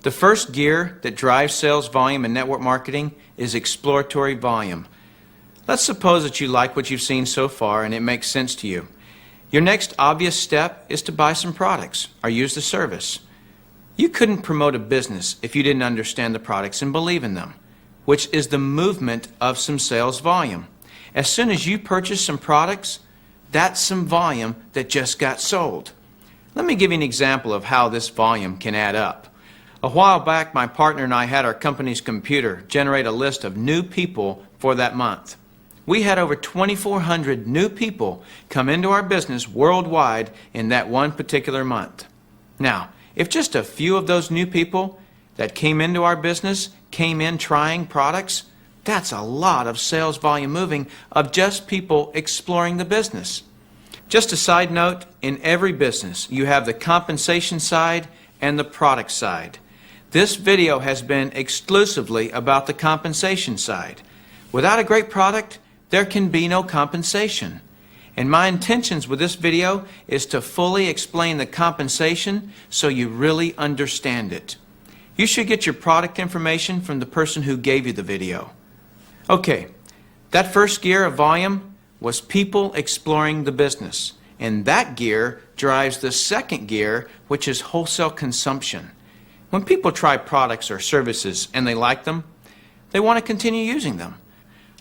The first gear that drives sales volume in network marketing is exploratory volume. Let's suppose that you like what you've seen so far and it makes sense to you. Your next obvious step is to buy some products or use the service. You couldn't promote a business if you didn't understand the products and believe in them, which is the movement of some sales volume. As soon as you purchase some products, that's some volume that just got sold. Let me give you an example of how this volume can add up. A while back, my partner and I had our company's computer generate a list of new people for that month. We had over 2,400 new people come into our business worldwide in that one particular month. Now, if just a few of those new people that came into our business came in trying products, that's a lot of sales volume moving of just people exploring the business. Just a side note, in every business you have the compensation side and the product side. This video has been exclusively about the compensation side. Without a great product, there can be no compensation. And my intentions with this video is to fully explain the compensation so you really understand it. You should get your product information from the person who gave you the video. Okay, that first gear of volume was people exploring the business. And that gear drives the second gear, which is wholesale consumption. When people try products or services and they like them, they want to continue using them.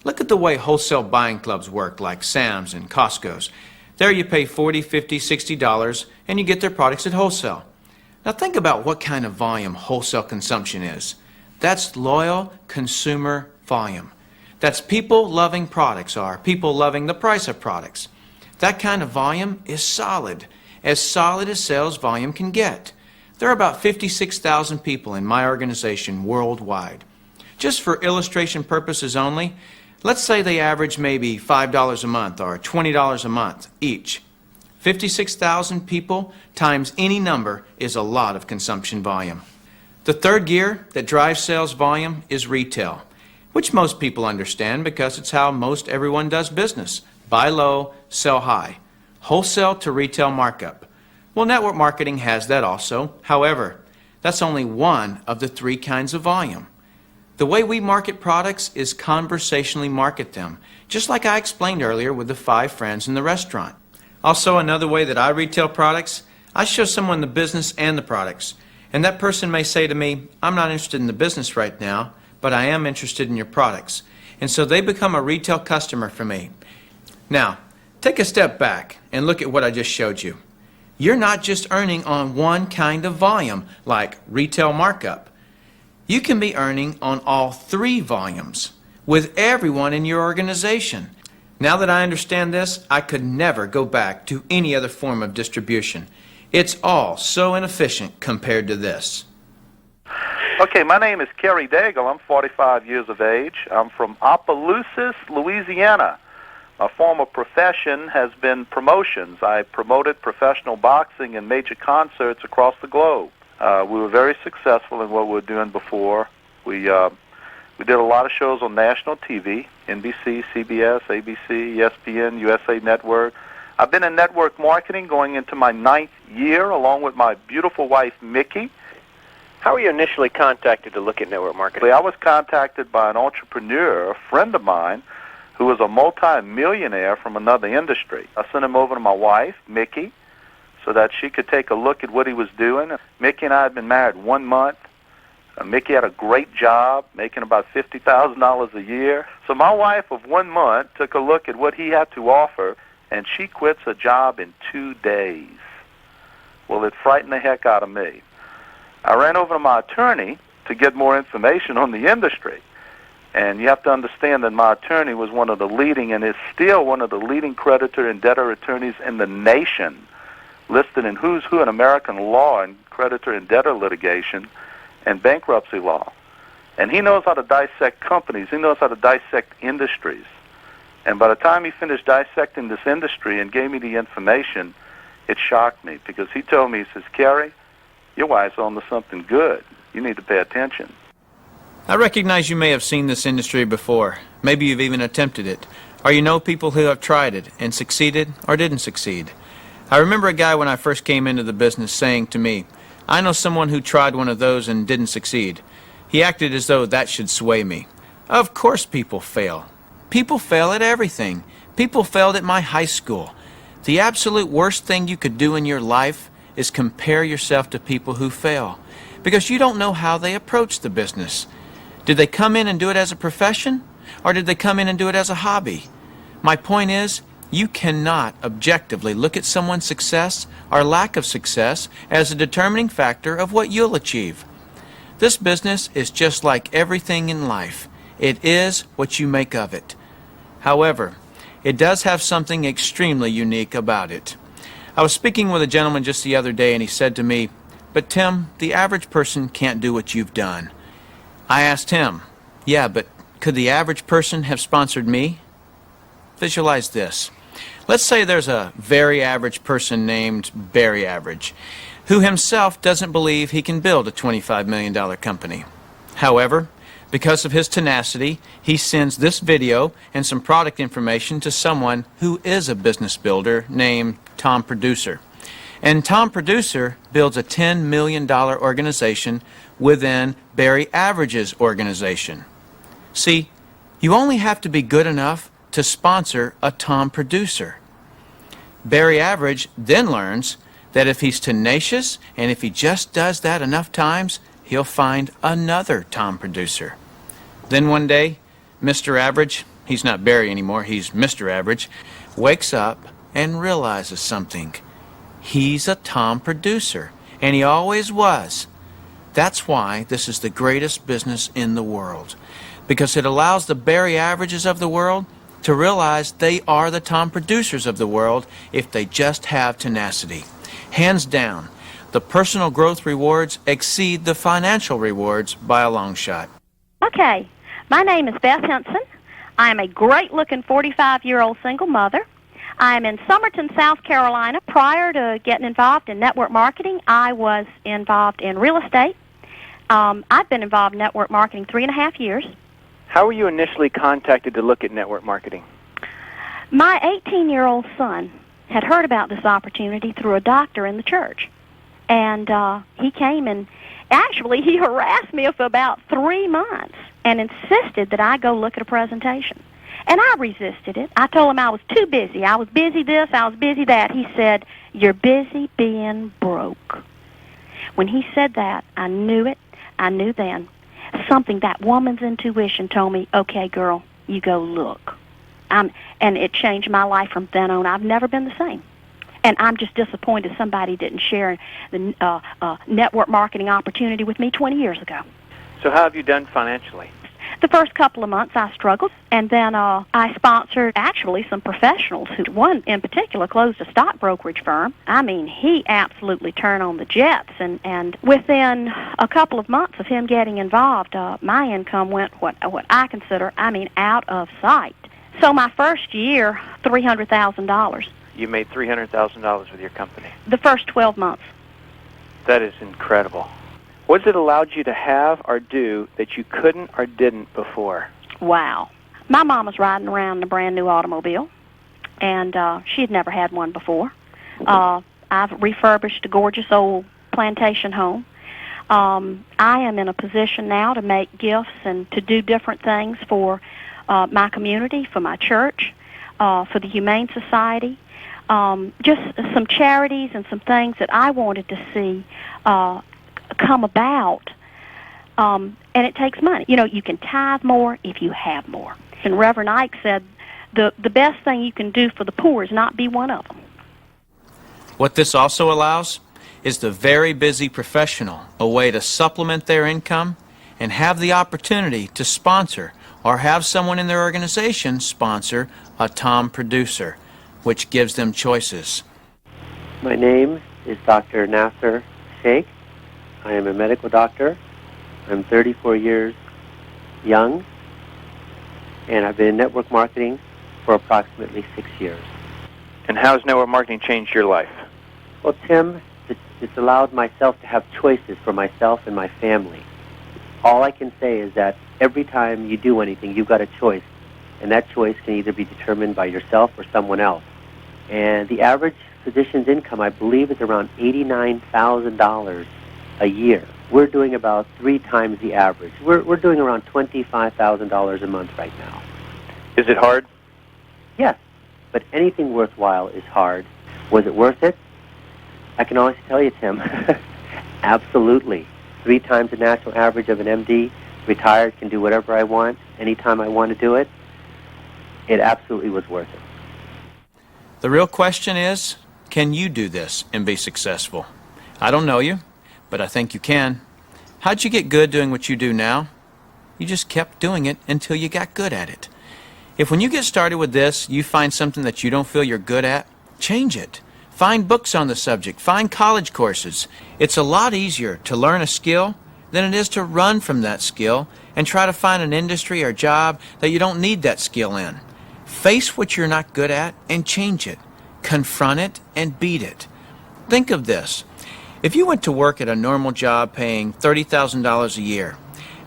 Look at the way wholesale buying clubs work, like Sam's and Costco's. There you pay $40, $50, $60 and you get their products at wholesale. Now think about what kind of volume wholesale consumption is. That's loyal consumer volume. That's people loving products or people loving the price of products. That kind of volume is solid as sales volume can get. There are about 56,000 people in my organization worldwide. Just for illustration purposes only, let's say they average maybe $5 a month or $20 a month each. 56,000 people times any number is a lot of consumption volume. The third gear that drives sales volume is retail, which most people understand because it's how most everyone does business. Buy low, sell high. Wholesale to retail markup. Well, network marketing has that also. However, that's only one of the 3 kinds of volume. The way we market products is conversationally market them, just like I explained earlier with the 5 friends in the restaurant. Also, another way that I retail products, I show someone the business and the products. And that person may say to me, I'm not interested in the business right now, but I am interested in your products. And so they become a retail customer for me. Now, take a step back and look at what I just showed you. You're not just earning on one kind of volume, like retail markup. You can be earning on all 3 volumes with everyone in your organization. Now that I understand this, I could never go back to any other form of distribution. It's all so inefficient compared to this. Okay, my name is Kerry Daigle. I'm 45 years of age. I'm from Opelousas, Louisiana. My former profession has been promotions. I promoted professional boxing in major concerts across the globe. We were very successful in what we were doing before. We did a lot of shows on national TV, NBC, CBS, ABC, ESPN, USA Network. I've been in network marketing going into my 9th year along with my beautiful wife, Mickey. How were you initially contacted to look at network marketing? I was contacted by an entrepreneur, a friend of mine, who was a multi-millionaire from another industry. I sent him over to my wife, Mickey, so that she could take a look at what he was doing. Mickey and I had been married 1 month. Mickey had a great job, making about $50,000 a year. So my wife of 1 month took a look at what he had to offer, and she quits her job in 2 days. Well, it frightened the heck out of me. I ran over to my attorney, to get more information on the industry. And you have to understand that my attorney was one of the leading, and is still one of the leading creditor and debtor attorneys in the nation, listed in who's who in American law and creditor and debtor litigation and bankruptcy law. And he knows how to dissect companies. He knows how to dissect industries. And by the time he finished dissecting this industry and gave me the information, it shocked me, because he told me, he says, Kerry, your wife's on to something good. You need to pay attention. I recognize you may have seen this industry before. Maybe you've even attempted it. Or you know people who have tried it and succeeded or didn't succeed. I remember a guy when I first came into the business saying to me, I know someone who tried one of those and didn't succeed. He acted as though that should sway me. Of course people fail. People fail at everything. People failed at my high school. The absolute worst thing you could do in your life is compare yourself to people who fail, because you don't know how they approach the business. Did they come in and do it as a profession, or did they come in and do it as a hobby? My point is, you cannot objectively look at someone's success or lack of success as a determining factor of what you'll achieve. This business is just like everything in life. It is what you make of it. However, it does have something extremely unique about it. I was speaking with a gentleman just the other day, and he said to me, "But Tim, the average person can't do what you've done." I asked him, "Yeah, but could the average person have sponsored me?" Visualize this. Let's say there's a very average person named Barry Average, who himself doesn't believe he can build a $25 million company. However, because of his tenacity, he sends this video and some product information to someone who is a business builder named Tom Producer. And Tom Producer builds a $10 million organization within Barry Average's organization. See, you only have to be good enough to sponsor a Tom Producer. Barry Average then learns that if he's tenacious and if he just does that enough times, he'll find another Tom Producer. Then one day, Mr. Average, he's not Barry anymore, he's Mr. Average, wakes up and realizes something. He's a Tom Producer, and he always was. That's why this is the greatest business in the world, because it allows the Barry Averages of the world to realize they are the Tom Producers of the world if they just have tenacity. Hands down, the personal growth rewards exceed the financial rewards by a long shot. Okay, my name is Beth Henson. I am a great-looking 45-year-old single mother. I am in Summerton, South Carolina. Prior to getting involved in network marketing, I was involved in real estate. I've been involved in network marketing 3.5 years. How were you initially contacted to look at network marketing? My 18-year-old son had heard about this opportunity through a doctor in the church. And he came and actually he harassed me for about 3 months and insisted that I go look at a presentation. And I resisted it. I told him I was too busy. I was busy this, I was busy that. He said, "You're busy being broke." When he said that, I knew it. I knew then. Something, that woman's intuition told me, "Okay, girl, you go look." And it changed my life from then on. I've never been the same. And I'm just disappointed somebody didn't share the network marketing opportunity with me 20 years ago. So how have you done financially? The first couple of months I struggled, and then I sponsored actually some professionals. One in particular closed a stock brokerage firm. I mean, he absolutely turned on the jets, and within a couple of months of him getting involved, my income went what I consider, out of sight. So my first year, $300,000. You made $300,000 with your company. The first 12 months. That is incredible. What has it allowed you to have or do that you couldn't or didn't before? Wow. My mom was riding around in a brand new automobile, and she had never had one before. I've refurbished a gorgeous old plantation home. I am in a position now to make gifts and to do different things for my community, for my church, for the Humane Society, just some charities and some things that I wanted to see come about, and it takes money. You know, you can tithe more if you have more. And Reverend Ike said, the best thing you can do for the poor is not be one of them. What this also allows is the very busy professional a way to supplement their income and have the opportunity to sponsor or have someone in their organization sponsor a Tom producer, which gives them choices. My name is Dr. Nasser Sheikh. I am a medical doctor. I'm 34 years young, and I've been in network marketing for approximately 6 years. And how has network marketing changed your life? Well, Tim, it's allowed myself to have choices for myself and my family. All I can say is that every time you do anything, you've got a choice, and that choice can either be determined by yourself or someone else. And the average physician's income, I believe, is around $89,000 a year. We're doing about 3 times the average. We're doing around $25,000 a month right now. Is it hard? Yes, but anything worthwhile is hard. Was it worth it? I can honestly tell you, Tim, absolutely. 3 times the national average of an MD, retired, can do whatever I want, anytime I want to do it. It absolutely was worth it. The real question is, can you do this and be successful? I don't know you, but I think you can. How'd you get good doing what you do now? You just kept doing it until you got good at it. If when you get started with this, you find something that you don't feel you're good at, change it. Find books on the subject. Find college courses. It's a lot easier to learn a skill than it is to run from that skill and try to find an industry or job that you don't need that skill in. Face what you're not good at and change it. Confront it and beat it. Think of this. If you went to work at a normal job paying $30,000 a year,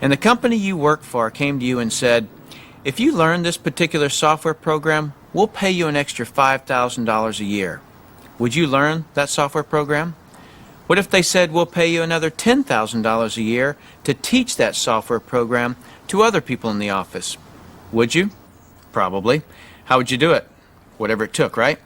and the company you work for came to you and said, if you learn this particular software program, we'll pay you an extra $5,000 a year. Would you learn that software program? What if they said we'll pay you another $10,000 a year to teach that software program to other people in the office? Would you? Probably. How would you do it? Whatever it took, right?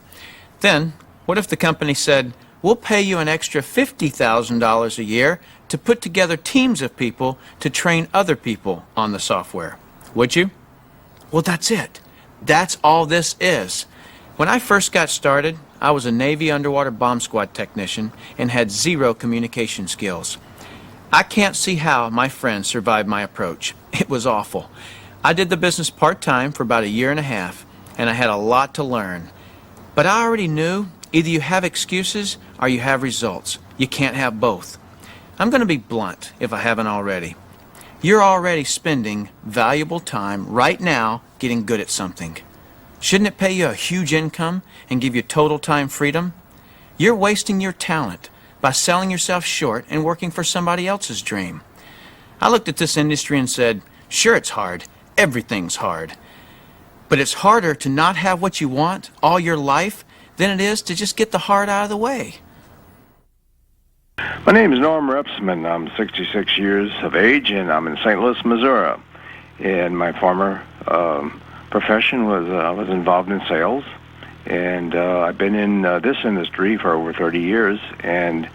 Then, what if the company said, we'll pay you an extra $50,000 a year to put together teams of people to train other people on the software? Would you? Well, that's it. That's all this is. When I first got started, I was a Navy underwater bomb squad technician and had 0 communication skills. I can't see how my friends survived my approach. It was awful. I did the business part-time for about 1.5 years, and I had a lot to learn. But I already knew either you have excuses or you have results. You can't have both. I'm going to be blunt if I haven't already. You're already spending valuable time right now getting good at something. Shouldn't it pay you a huge income and give you total time freedom? You're wasting your talent by selling yourself short and working for somebody else's dream. I looked at this industry and said, sure, it's hard. Everything's hard. But it's harder to not have what you want all your life than it is to just get the hard out of the way. My name is Norm Repsman. I'm 66 years of age, and I'm in St. Louis, Missouri. And my former profession was I was involved in sales, and I've been in this industry for over 30 years, and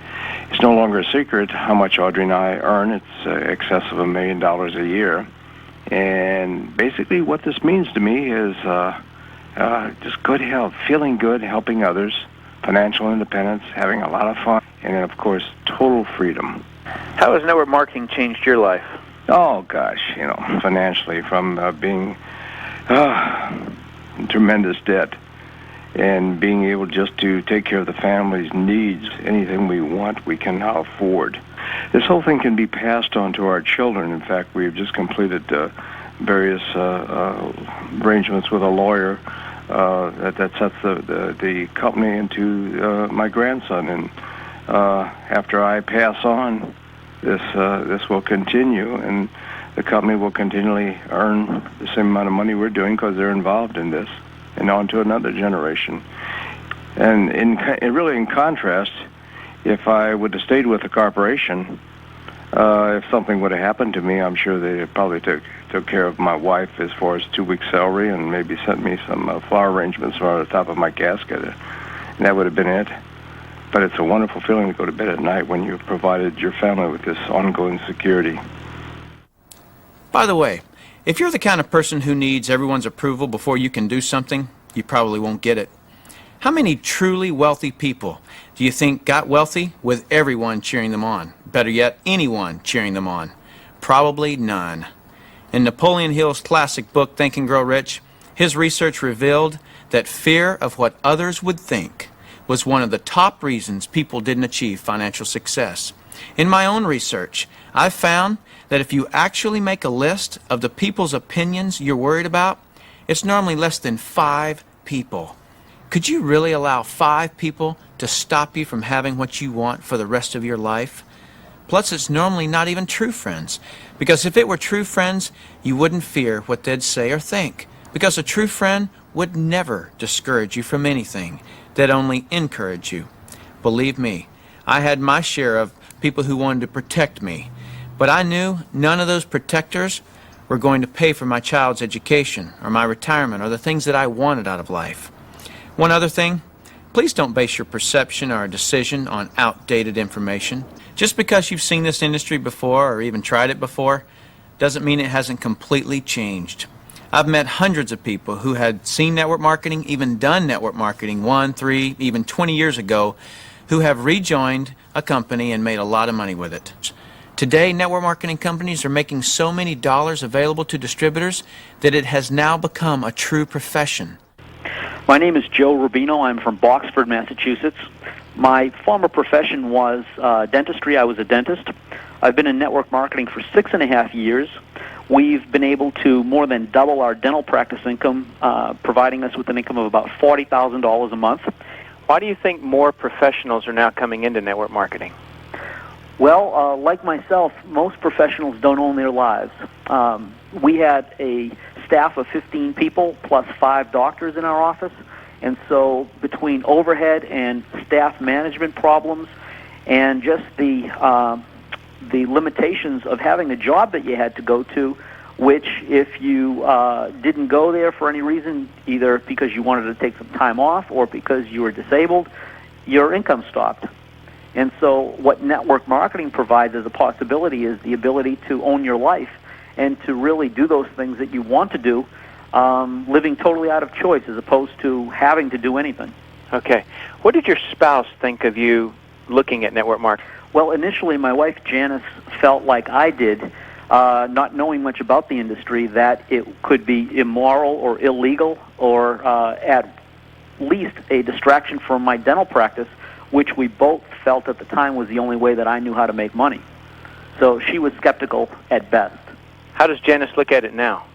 it's no longer a secret how much Audrey and I earn. It's excess of $1 million a year. And basically what this means to me is just good health, feeling good, helping others, financial independence, having a lot of fun, and then, of course, total freedom. How has network marketing changed your life? Oh, gosh, financially, from being in tremendous debt and being able just to take care of the family's needs. Anything we want, we can now afford. This whole thing can be passed on to our children. In fact, we've just completed various arrangements with a lawyer that sets the company into my grandson. And after I pass on, this will continue, and the company will continually earn the same amount of money we're doing because they're involved in this, and on to another generation. And really in contrast, if I would have stayed with the corporation, if something would have happened to me, I'm sure they probably took care of my wife as far as 2 weeks' salary and maybe sent me some flower arrangements for the top of my casket, and that would have been it. But it's a wonderful feeling to go to bed at night when you've provided your family with this ongoing security. By the way, if you're the kind of person who needs everyone's approval before you can do something, you probably won't get it. How many truly wealthy people do you think got wealthy with everyone cheering them on? Better yet, anyone cheering them on. Probably none. In Napoleon Hill's classic book, Think and Grow Rich, his research revealed that fear of what others would think was one of the top reasons people didn't achieve financial success. In my own research, I've found that if you actually make a list of the people's opinions you're worried about, it's normally less than 5 people. Could you really allow 5 people to stop you from having what you want for the rest of your life? Plus, it's normally not even true friends, because if it were true friends, you wouldn't fear what they'd say or think, because a true friend would never discourage you from anything. They'd only encourage you. Believe me, I had my share of people who wanted to protect me, but I knew none of those protectors were going to pay for my child's education or my retirement or the things that I wanted out of life. One other thing, please don't base your perception or decision on outdated information. Just because you've seen this industry before or even tried it before doesn't mean it hasn't completely changed. I've met hundreds of people who had seen network marketing, even done network marketing 1, 3, even 20 years ago, who have rejoined a company and made a lot of money with it. Today, network marketing companies are making so many dollars available to distributors that it has now become a true profession. My name is Joe Rubino. I'm from Boxford, Massachusetts. My former profession was dentistry. I was a dentist. I've been in network marketing for 6.5 years. We've been able to more than double our dental practice income, providing us with an income of about $40,000 a month. Why do you think more professionals are now coming into network marketing? Well, like myself, most professionals don't own their lives. We had a staff of 15 people plus 5 doctors in our office, and so between overhead and staff management problems and just the limitations of having a job that you had to go to, which if you didn't go there for any reason, either because you wanted to take some time off or because you were disabled, your income stopped. And so what network marketing provides as a possibility is the ability to own your life and to really do those things that you want to do, living totally out of choice as opposed to having to do anything. Okay. What did your spouse think of you looking at network marketing? Well, initially my wife Janice felt like I did, not knowing much about the industry, that it could be immoral or illegal or at least a distraction from my dental practice, which we both felt at the time was the only way that I knew how to make money. So she was skeptical at best. How does Janice look at it now?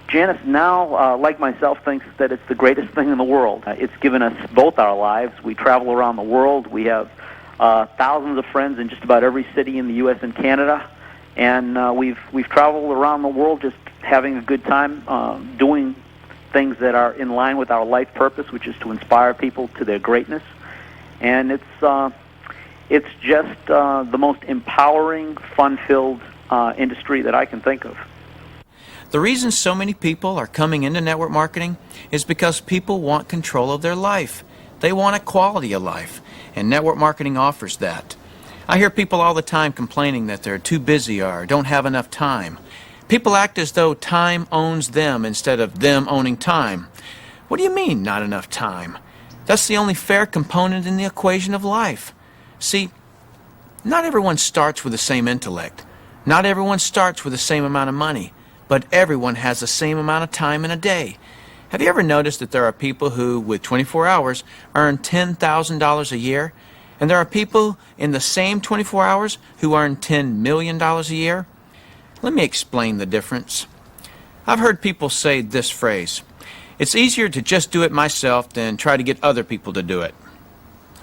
Janice now, like myself, thinks that it's the greatest thing in the world. It's given us both our lives. We travel around the world. We have thousands of friends in just about every city in the U.S. and Canada, and we've traveled around the world just having a good time, doing things that are in line with our life purpose, which is to inspire people to their greatness. And it's just the most empowering, fun-filled industry that I can think of. The reason so many people are coming into network marketing is because people want control of their life. They want a quality of life, and network marketing offers that. I hear people all the time complaining that they're too busy or don't have enough time. People act as though time owns them instead of them owning time. What do you mean, not enough time? That's the only fair component in the equation of life. See, not everyone starts with the same intellect. Not everyone starts with the same amount of money, but everyone has the same amount of time in a day. Have you ever noticed that there are people who, with 24 hours, earn $10,000 a year? And there are people in the same 24 hours who earn $10 million a year? Let me explain the difference. I've heard people say this phrase: it's easier to just do it myself than try to get other people to do it.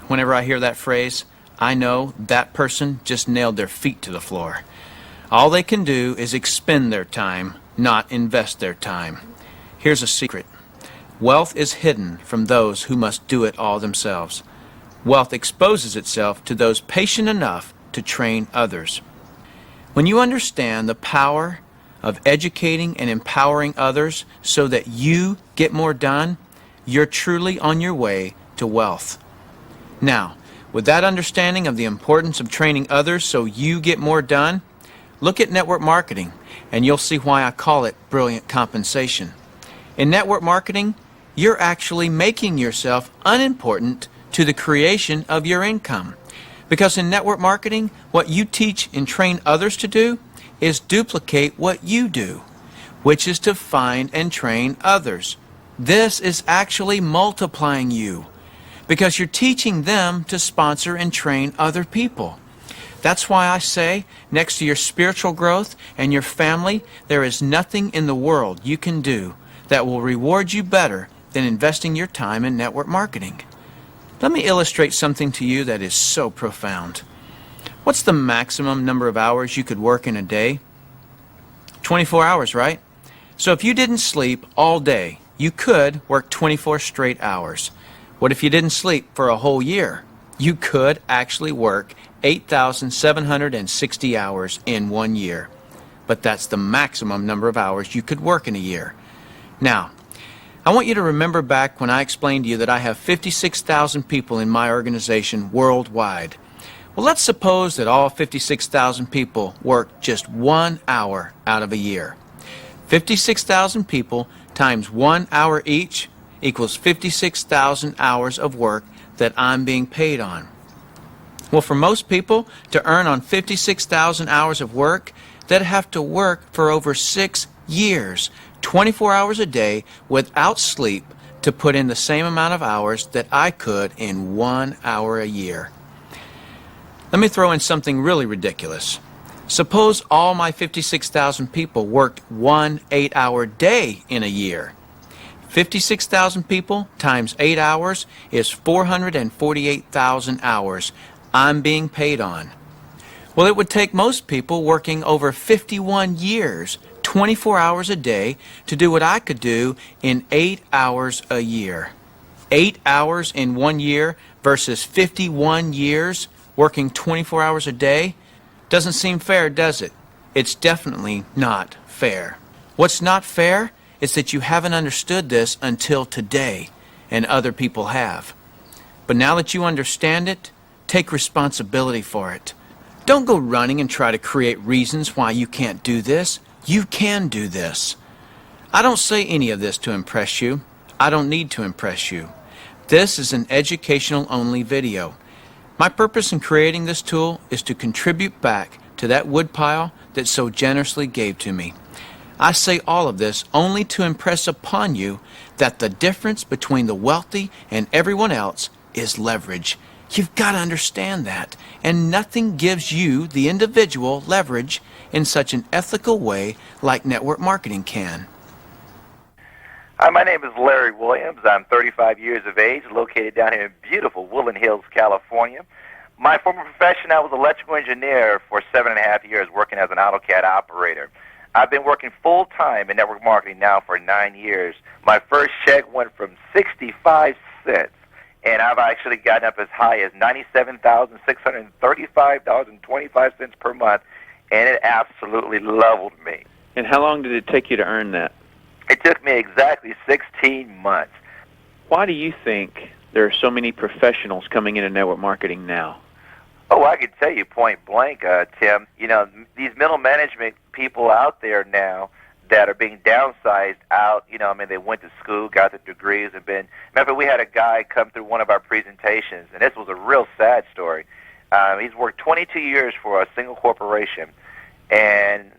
Whenever I hear that phrase, I know that person just nailed their feet to the floor. All they can do is expend their time, not invest their time. Here's a secret. Wealth is hidden from those who must do it all themselves. Wealth exposes itself to those patient enough to train others. When you understand the power of educating and empowering others so that you get more done, you're truly on your way to wealth. Now, with that understanding of the importance of training others so you get more done, look at network marketing, and you'll see why I call it brilliant compensation. In network marketing, you're actually making yourself unimportant to the creation of your income. Because in network marketing, what you teach and train others to do is duplicate what you do, which is to find and train others. This is actually multiplying you, because you're teaching them to sponsor and train other people. That's why I say, next to your spiritual growth and your family, there is nothing in the world you can do that will reward you better than investing your time in network marketing. Let me illustrate something to you that is so profound. What's the maximum number of hours you could work in a day? 24 hours, right? So if you didn't sleep all day, you could work 24 straight hours. What if you didn't sleep for a whole year? You could actually work 8,760 hours in 1 year. But that's the maximum number of hours you could work in a year. Now, I want you to remember back when I explained to you that I have 56,000 people in my organization worldwide. Well, let's suppose that all 56,000 people work just 1 hour out of a year. 56,000 people times 1 hour each equals 56,000 hours of work that I'm being paid on. Well, for most people to earn on 56,000 hours of work, they'd have to work for over 6 years, 24 hours a day without sleep to put in the same amount of hours that I could in 1 hour a year. Let me throw in something really ridiculous. Suppose all my 56,000 people worked 1 8-hour day in a year. 56,000 people times 8 hours is 448,000 hours I'm being paid on. Well, it would take most people working over 51 years, 24 hours a day, to do what I could do in 8 hours a year. 8 hours in 1 year versus 51 years working 24 hours a day? Doesn't seem fair, does it? It's definitely not fair. What's not fair is that you haven't understood this until today, and other people have. But now that you understand it, take responsibility for it. Don't go running and try to create reasons why you can't do this. You can do this. I don't say any of this to impress you. I don't need to impress you. This is an educational-only video. My purpose in creating this tool is to contribute back to that woodpile that so generously gave to me. I say all of this only to impress upon you that the difference between the wealthy and everyone else is leverage. You've got to understand that, and nothing gives you, the individual, leverage in such an ethical way like network marketing can. Hi, my name is Larry Williams. I'm 35 years of age, located down here in beautiful Woodland Hills, California. My former profession, I was an electrical engineer for 7.5 years, working as an AutoCAD operator. I've been working full-time in network marketing now for 9 years. My first check went from 65 cents, and I've actually gotten up as high as $97,635.25 per month, and it absolutely leveled me. And how long did it take you to earn that? It took me exactly 16 months. Why do you think there are so many professionals coming into network marketing now? Oh, I could tell you point blank, Tim. You know, these middle management people out there now that are being downsized out, you know, I mean, they went to school, got their degrees, and been... Remember, we had a guy come through one of our presentations, and this was a real sad story. He's worked 22 years for a single corporation, and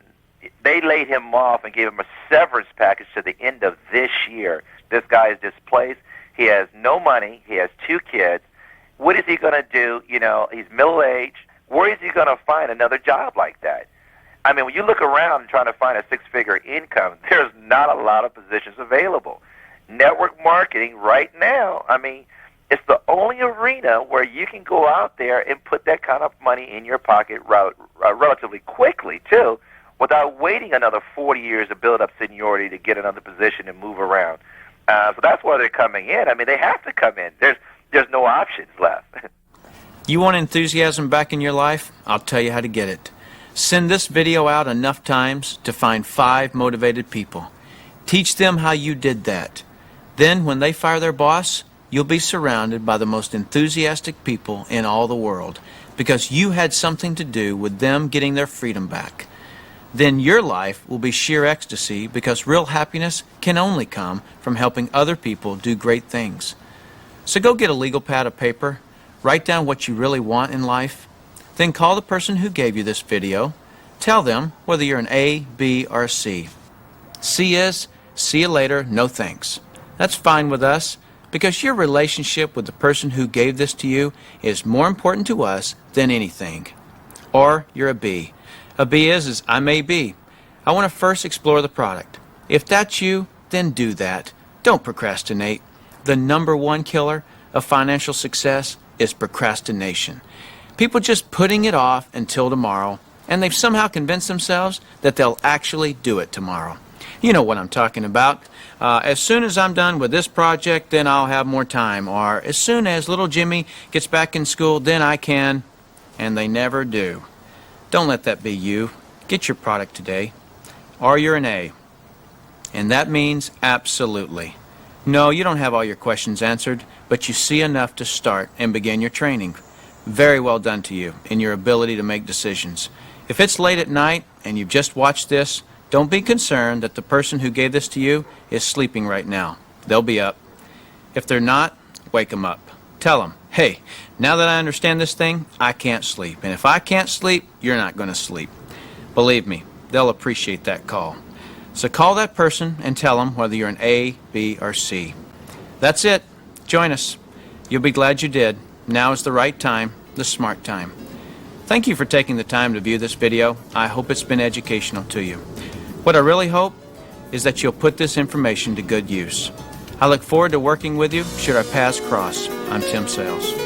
they laid him off and gave him a severance package to the end of this year. This guy is displaced. He has no money. He has 2 kids. What is he going to do? You know, he's middle-aged. Where is he going to find another job like that? I mean, when you look around and trying to find a 6-figure income, there's not a lot of positions available. Network marketing right now, I mean, it's the only arena where you can go out there and put that kind of money in your pocket relatively quickly, too, without waiting another 40 years to build up seniority to get another position and move around. So that's why they're coming in. I mean, they have to come in. There's no options left. You want enthusiasm back in your life? I'll tell you how to get it. Send this video out enough times to find 5 motivated people. Teach them how you did that. Then, when they fire their boss, you'll be surrounded by the most enthusiastic people in all the world because you had something to do with them getting their freedom back. Then your life will be sheer ecstasy because real happiness can only come from helping other people do great things. So go get a legal pad of paper, write down what you really want in life, then call the person who gave you this video, Tell them whether you're an A, B, or C. C is, see you later, no thanks. That's fine with us, because your relationship with the person who gave this to you is more important to us than anything. Or you're a B. A B is I may be. I want to first explore the product. If that's you, then do that. Don't procrastinate. The number one killer of financial success is procrastination. People just putting it off until tomorrow, and they've somehow convinced themselves that they'll actually do it tomorrow. You know what I'm talking about. As soon as I'm done with this project, then I'll have more time. Or as soon as little Jimmy gets back in school, then I can. And they never do. Don't let that be you. Get your product today. Or you're an A. And that means absolutely. No, you don't have all your questions answered, but you see enough to start and begin your training. Very well done to you in your ability to make decisions. If it's late at night and you've just watched this, don't be concerned that the person who gave this to you is sleeping right now. They'll be up. If they're not, wake them up. Tell them, hey, now that I understand this thing, I can't sleep. And if I can't sleep, you're not going to sleep. Believe me, they'll appreciate that call. So call that person and tell them whether you're an A, B, or C. That's it. Join us. You'll be glad you did. Now is the right time, the smart time. Thank you for taking the time to view this video. I hope it's been educational to you. What I really hope is that you'll put this information to good use. I look forward to working with you should our paths cross. I'm Tim Sales.